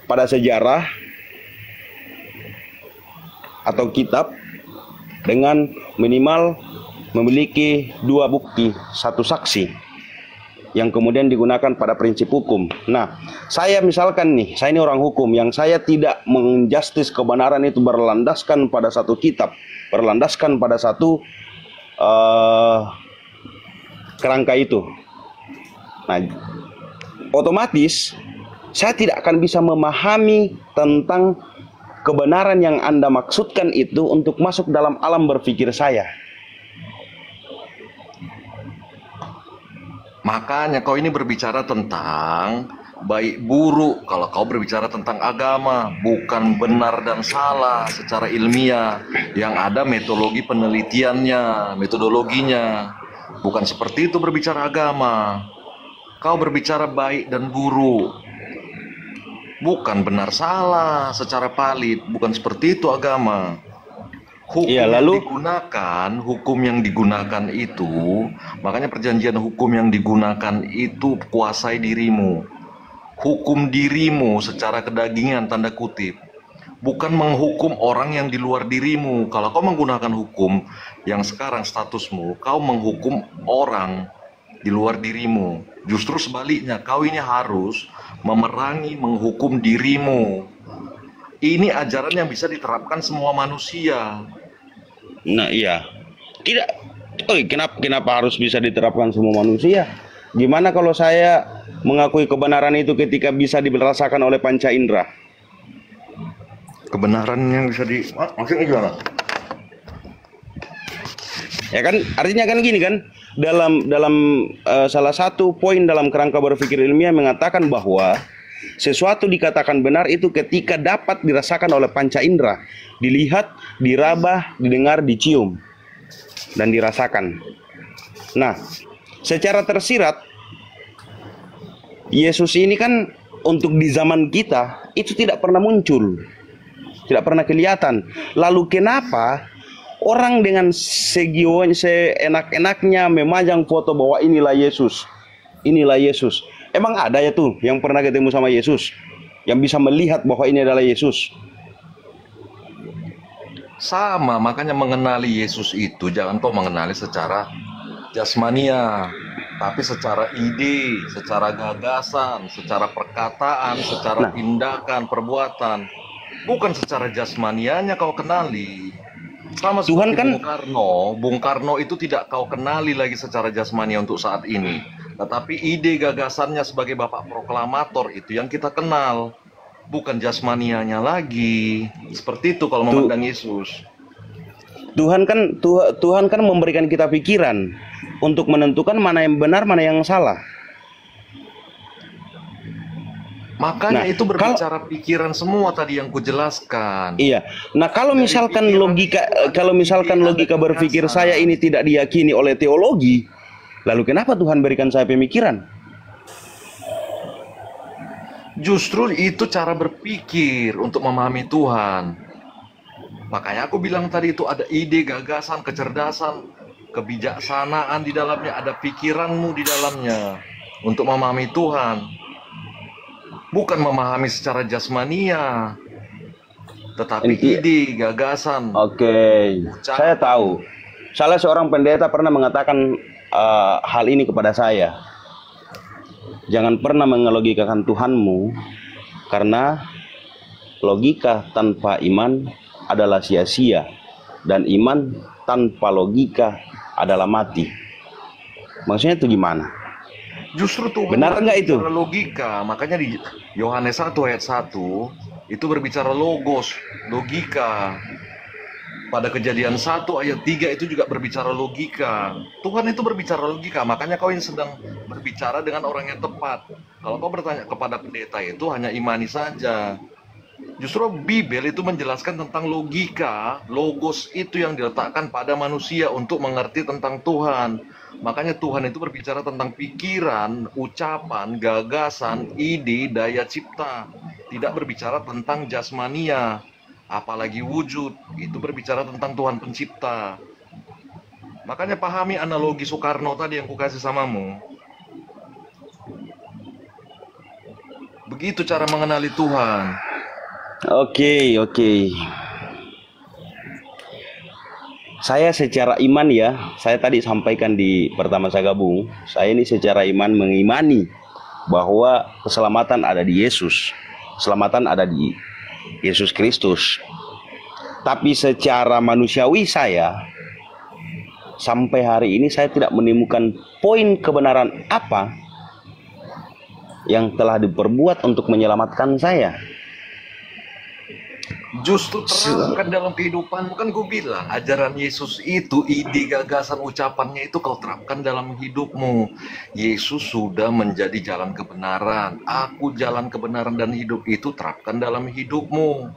Pada sejarah atau kitab dengan minimal memiliki 2 bukti, 1 saksi yang kemudian digunakan pada prinsip hukum. Nah, saya misalkan nih, saya ini orang hukum, yang saya tidak menjustis kebenaran itu berlandaskan pada satu kitab, berlandaskan pada satu kerangka itu. Nah, otomatis saya tidak akan bisa memahami tentang kebenaran yang Anda maksudkan itu untuk masuk dalam alam berpikir saya. Makanya kau ini berbicara tentang baik buruk kalau kau berbicara tentang agama, bukan benar dan salah secara ilmiah. Yang ada metodologi penelitiannya, metodologinya. Bukan seperti itu berbicara agama. Kau berbicara baik dan buruk, bukan benar salah secara valid. Bukan seperti itu agama. Hukum hukum yang digunakan itu, makanya perjanjian hukum yang digunakan itu kuasai dirimu. Hukum dirimu secara kedagingan tanda kutip. Bukan menghukum orang yang di luar dirimu. Kalau kau menggunakan hukum yang sekarang statusmu, kau menghukum orang di luar dirimu. Justru sebaliknya, kau ini harus memerangi, menghukum dirimu. Ini ajaran yang bisa diterapkan semua manusia. Nah iya, tidak. Kenapa harus bisa diterapkan semua manusia? Gimana kalau saya mengakui kebenaran itu ketika bisa dirasakan oleh panca indera? Kebenaran yang bisa maksudnya gimana? Ya kan, artinya kan gini kan, dalam salah satu poin dalam kerangka berpikir ilmiah mengatakan bahwa sesuatu dikatakan benar itu ketika dapat dirasakan oleh panca indera, dilihat, diraba, didengar, dicium, dan dirasakan. Nah, secara tersirat, Yesus ini kan untuk di zaman kita itu tidak pernah muncul, tidak pernah kelihatan. Lalu kenapa orang dengan seenak-enaknya memajang foto bahwa inilah Yesus, inilah Yesus? Emang ada ya tuh yang pernah ketemu sama Yesus, yang bisa melihat bahwa ini adalah Yesus? Sama, makanya mengenali Yesus itu jangan kau mengenali secara jasmania, tapi secara ide, secara gagasan, secara perkataan, secara tindakan, perbuatan. Bukan secara jasmanianya kau kenali. Sama seperti Bung Karno itu tidak kau kenali lagi secara jasmania untuk saat ini. Tetapi ide gagasannya sebagai bapak proklamator itu yang kita kenal. Bukan jasmanianya lagi. Seperti itu kalau memandang Yesus. Tuhan kan memberikan kita pikiran untuk menentukan mana yang benar, mana yang salah. Makanya itu berbicara pikiran semua tadi yang kujelaskan. Iya. Nah, kalau misalkan logika berpikir saya ini tidak diyakini oleh teologi, lalu kenapa Tuhan berikan saya pemikiran? Justru itu cara berpikir untuk memahami Tuhan. Makanya aku bilang tadi itu ada ide, gagasan, kecerdasan, kebijaksanaan di dalamnya, ada pikiranmu di dalamnya untuk memahami Tuhan. Bukan memahami secara jasmania, tetapi ide, gagasan. Oke, saya tahu. Salah seorang pendeta pernah mengatakan hal ini kepada saya. Jangan pernah mengelogikakan Tuhanmu, karena logika tanpa iman adalah sia-sia, dan iman tanpa logika adalah mati. Maksudnya itu gimana? Justru Tuhan benar enggak itu? Logika, makanya di Yohanes 1 ayat 1 itu berbicara logos, logika. Pada Kejadian 1 ayat 3 itu juga berbicara logika. Tuhan itu berbicara logika, makanya kau yang sedang berbicara dengan orang yang tepat. Kalau kau bertanya kepada pendeta itu hanya imani saja. Justru Bible itu menjelaskan tentang logika, logos itu yang diletakkan pada manusia untuk mengerti tentang Tuhan. Makanya Tuhan itu berbicara tentang pikiran, ucapan, gagasan, ide, daya cipta. Tidak berbicara tentang jasmania, apalagi wujud. Itu berbicara tentang Tuhan pencipta. Makanya pahami analogi Soekarno tadi yang kukasih samamu. Begitu cara mengenali Tuhan. Oke. Saya secara iman ya, saya tadi sampaikan di pertama saya gabung, saya ini secara iman mengimani bahwa keselamatan ada di Yesus. Keselamatan ada di Yesus Kristus. Tapi secara manusiawi saya, sampai hari ini saya tidak menemukan poin kebenaran apa yang telah diperbuat untuk menyelamatkan saya. Justru terangkan dalam kehidupan, kan gue bilang ajaran Yesus itu, ide, gagasan, ucapannya itu kau terapkan dalam hidupmu. Yesus sudah menjadi jalan kebenaran. Aku jalan kebenaran dan hidup, itu terapkan dalam hidupmu.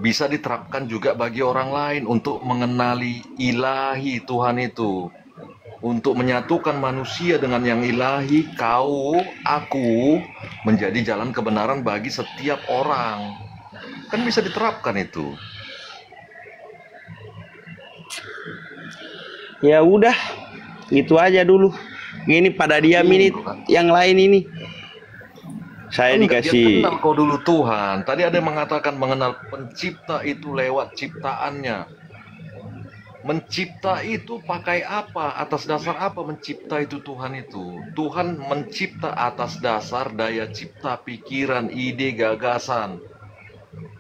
Bisa diterapkan juga bagi orang lain untuk mengenali ilahi Tuhan itu. Untuk menyatukan manusia dengan yang ilahi, kau, aku menjadi jalan kebenaran bagi setiap orang. Kan bisa diterapkan itu. Ya udah, itu aja dulu. Ini pada diam ini, yang lain ini. Saya dikasih. Kenal kau dulu Tuhan. Tadi ada yang mengatakan mengenal pencipta itu lewat ciptaannya. Mencipta itu pakai apa? Atas dasar apa mencipta itu Tuhan itu? Tuhan mencipta atas dasar daya cipta, pikiran, ide, gagasan.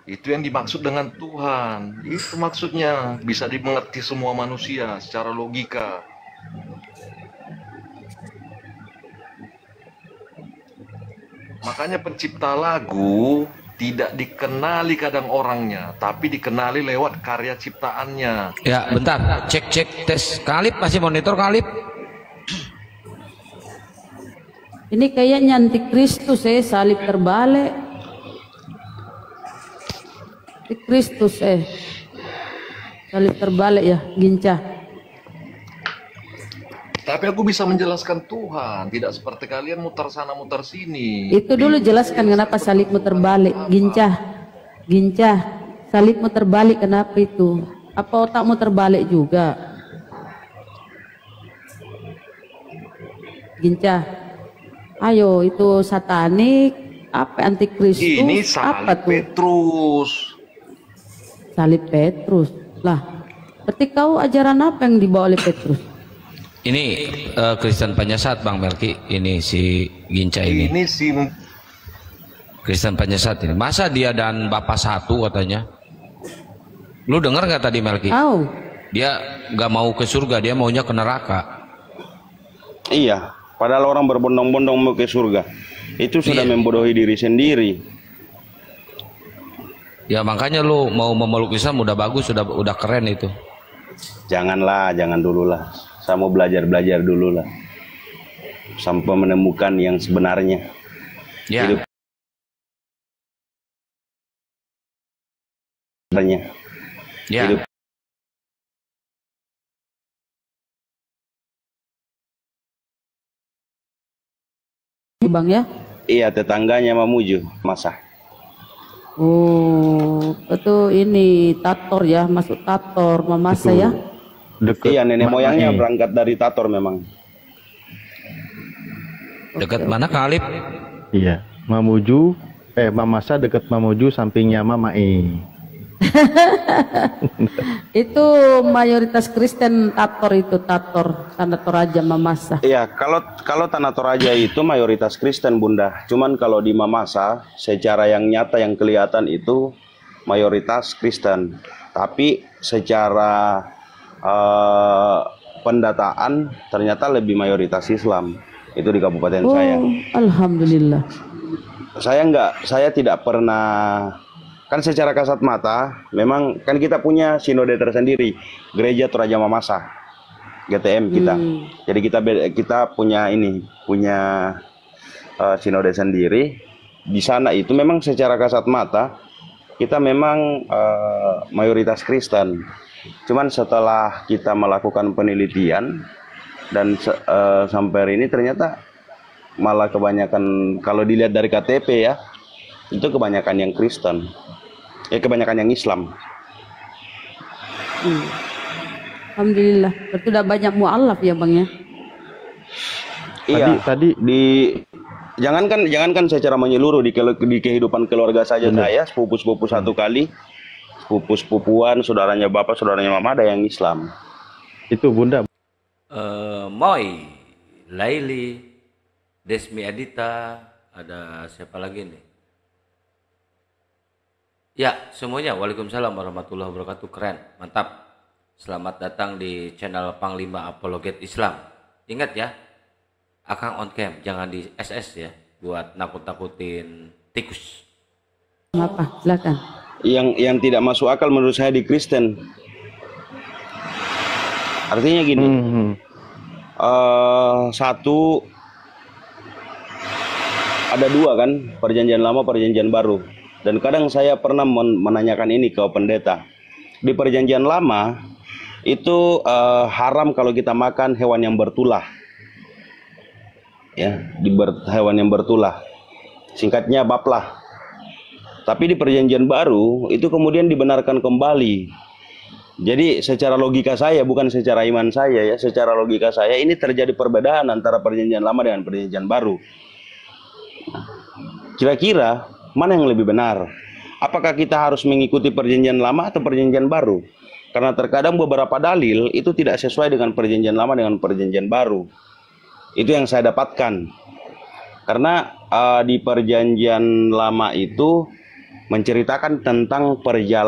Itu yang dimaksud dengan Tuhan. Itu maksudnya bisa dimengerti semua manusia secara logika. Makanya pencipta lagu tidak dikenali kadang orangnya, tapi dikenali lewat karya ciptaannya. Ya, bentar. Cek tes. Kalip masih monitor Kalip? Ini kayaknya antikristus salib terbalik. Kristus salib terbalik ya, Ginca. Tapi aku bisa menjelaskan Tuhan, tidak seperti kalian muter sana muter sini. Itu dulu jelaskan kenapa salibmu terbalik, Ginca. Salibmu terbalik kenapa itu? Apa otakmu terbalik juga? Ginca. Ayo, itu satanik, apa antikristus? Ini salib apa tuh? Petrus. Salib Petrus. Lah, berarti kau ajaran apa yang dibawa oleh Petrus? Ini Kristen penyesat Bang Melki. Ini si Ginca ini. Ini si Kristen penyesat ini. Masa dia dan Bapak satu katanya? Lu dengar nggak tadi Melki? Oh. Dia nggak mau ke surga, dia maunya ke neraka. Iya, padahal orang berbondong-bondong mau ke surga. Itu sudah membodohi diri sendiri. Ya makanya lu mau memeluk Islam udah bagus, udah keren itu. Janganlah, jangan dulu lah. Saya mau belajar dulu lah. Sampai menemukan yang sebenarnya. Ya. Hidup sebenarnya. Ya. Hidup. Bang ya? Iya, tetangganya Mamuju, masa. Oh, itu ini Tator ya, masuk Tator, Mamasa ya? Dekat. Iya, nenek moyangnya berangkat dari Tator memang. Dekat mana Kalip? Iya, Mamuju, Mamasa dekat Mamuju, sampingnya Mama Itu mayoritas Kristen Tator itu, Tator, Tanah Toraja, Mamasa. Iya, kalau Tanah Toraja itu mayoritas Kristen Bunda. Cuman kalau di Mamasa, secara yang nyata yang kelihatan itu mayoritas Kristen. Tapi secara pendataan ternyata lebih mayoritas Islam. Itu di kabupaten saya. Alhamdulillah. Saya tidak pernah kan secara kasat mata memang kan kita punya sinode tersendiri, Gereja Toraja Mamasa, GTM kita. Jadi kita punya sinode sendiri. Di sana itu memang secara kasat mata kita memang mayoritas Kristen. Cuman setelah kita melakukan penelitian dan sampai hari ini ternyata malah kebanyakan, kalau dilihat dari KTP ya, itu kebanyakan yang Kristen. Kebanyakan yang Islam. Alhamdulillah. Berarti udah banyak mu'alaf ya Bang ya? Iya. Tadi jangankan secara menyeluruh di kehidupan keluarga saja saya, sepupu-sepupu satu kali, sepupu-sepupuan, saudaranya bapak, saudaranya mama ada yang Islam. Itu Bunda. Moy, Laili, Desmi Adita, ada siapa lagi nih? Ya, semuanya. Waalaikumsalam warahmatullahi wabarakatuh. Keren, mantap. Selamat datang di channel Panglima Apologet Islam. Ingat ya, Akang on cam, jangan di SS ya, buat nakut-nakutin tikus. Apa? Silakan. Yang tidak masuk akal menurut saya di Kristen. Artinya gini, satu, ada dua kan, perjanjian lama, perjanjian baru. Dan kadang saya pernah menanyakan ini ke pendeta. Di perjanjian lama itu haram kalau kita makan hewan yang bertulah. Ya, hewan yang bertulah. Singkatnya baplah. Tapi di perjanjian baru itu kemudian dibenarkan kembali. Jadi secara logika saya, bukan secara iman saya ya, secara logika saya ini terjadi perbedaan antara perjanjian lama dengan perjanjian baru. Kira-kira mana yang lebih benar? Apakah kita harus mengikuti perjanjian lama atau perjanjian baru? Karena terkadang beberapa dalil itu tidak sesuai dengan perjanjian lama dengan perjanjian baru. Itu yang saya dapatkan. Karena di perjanjian lama itu menceritakan tentang perjalanan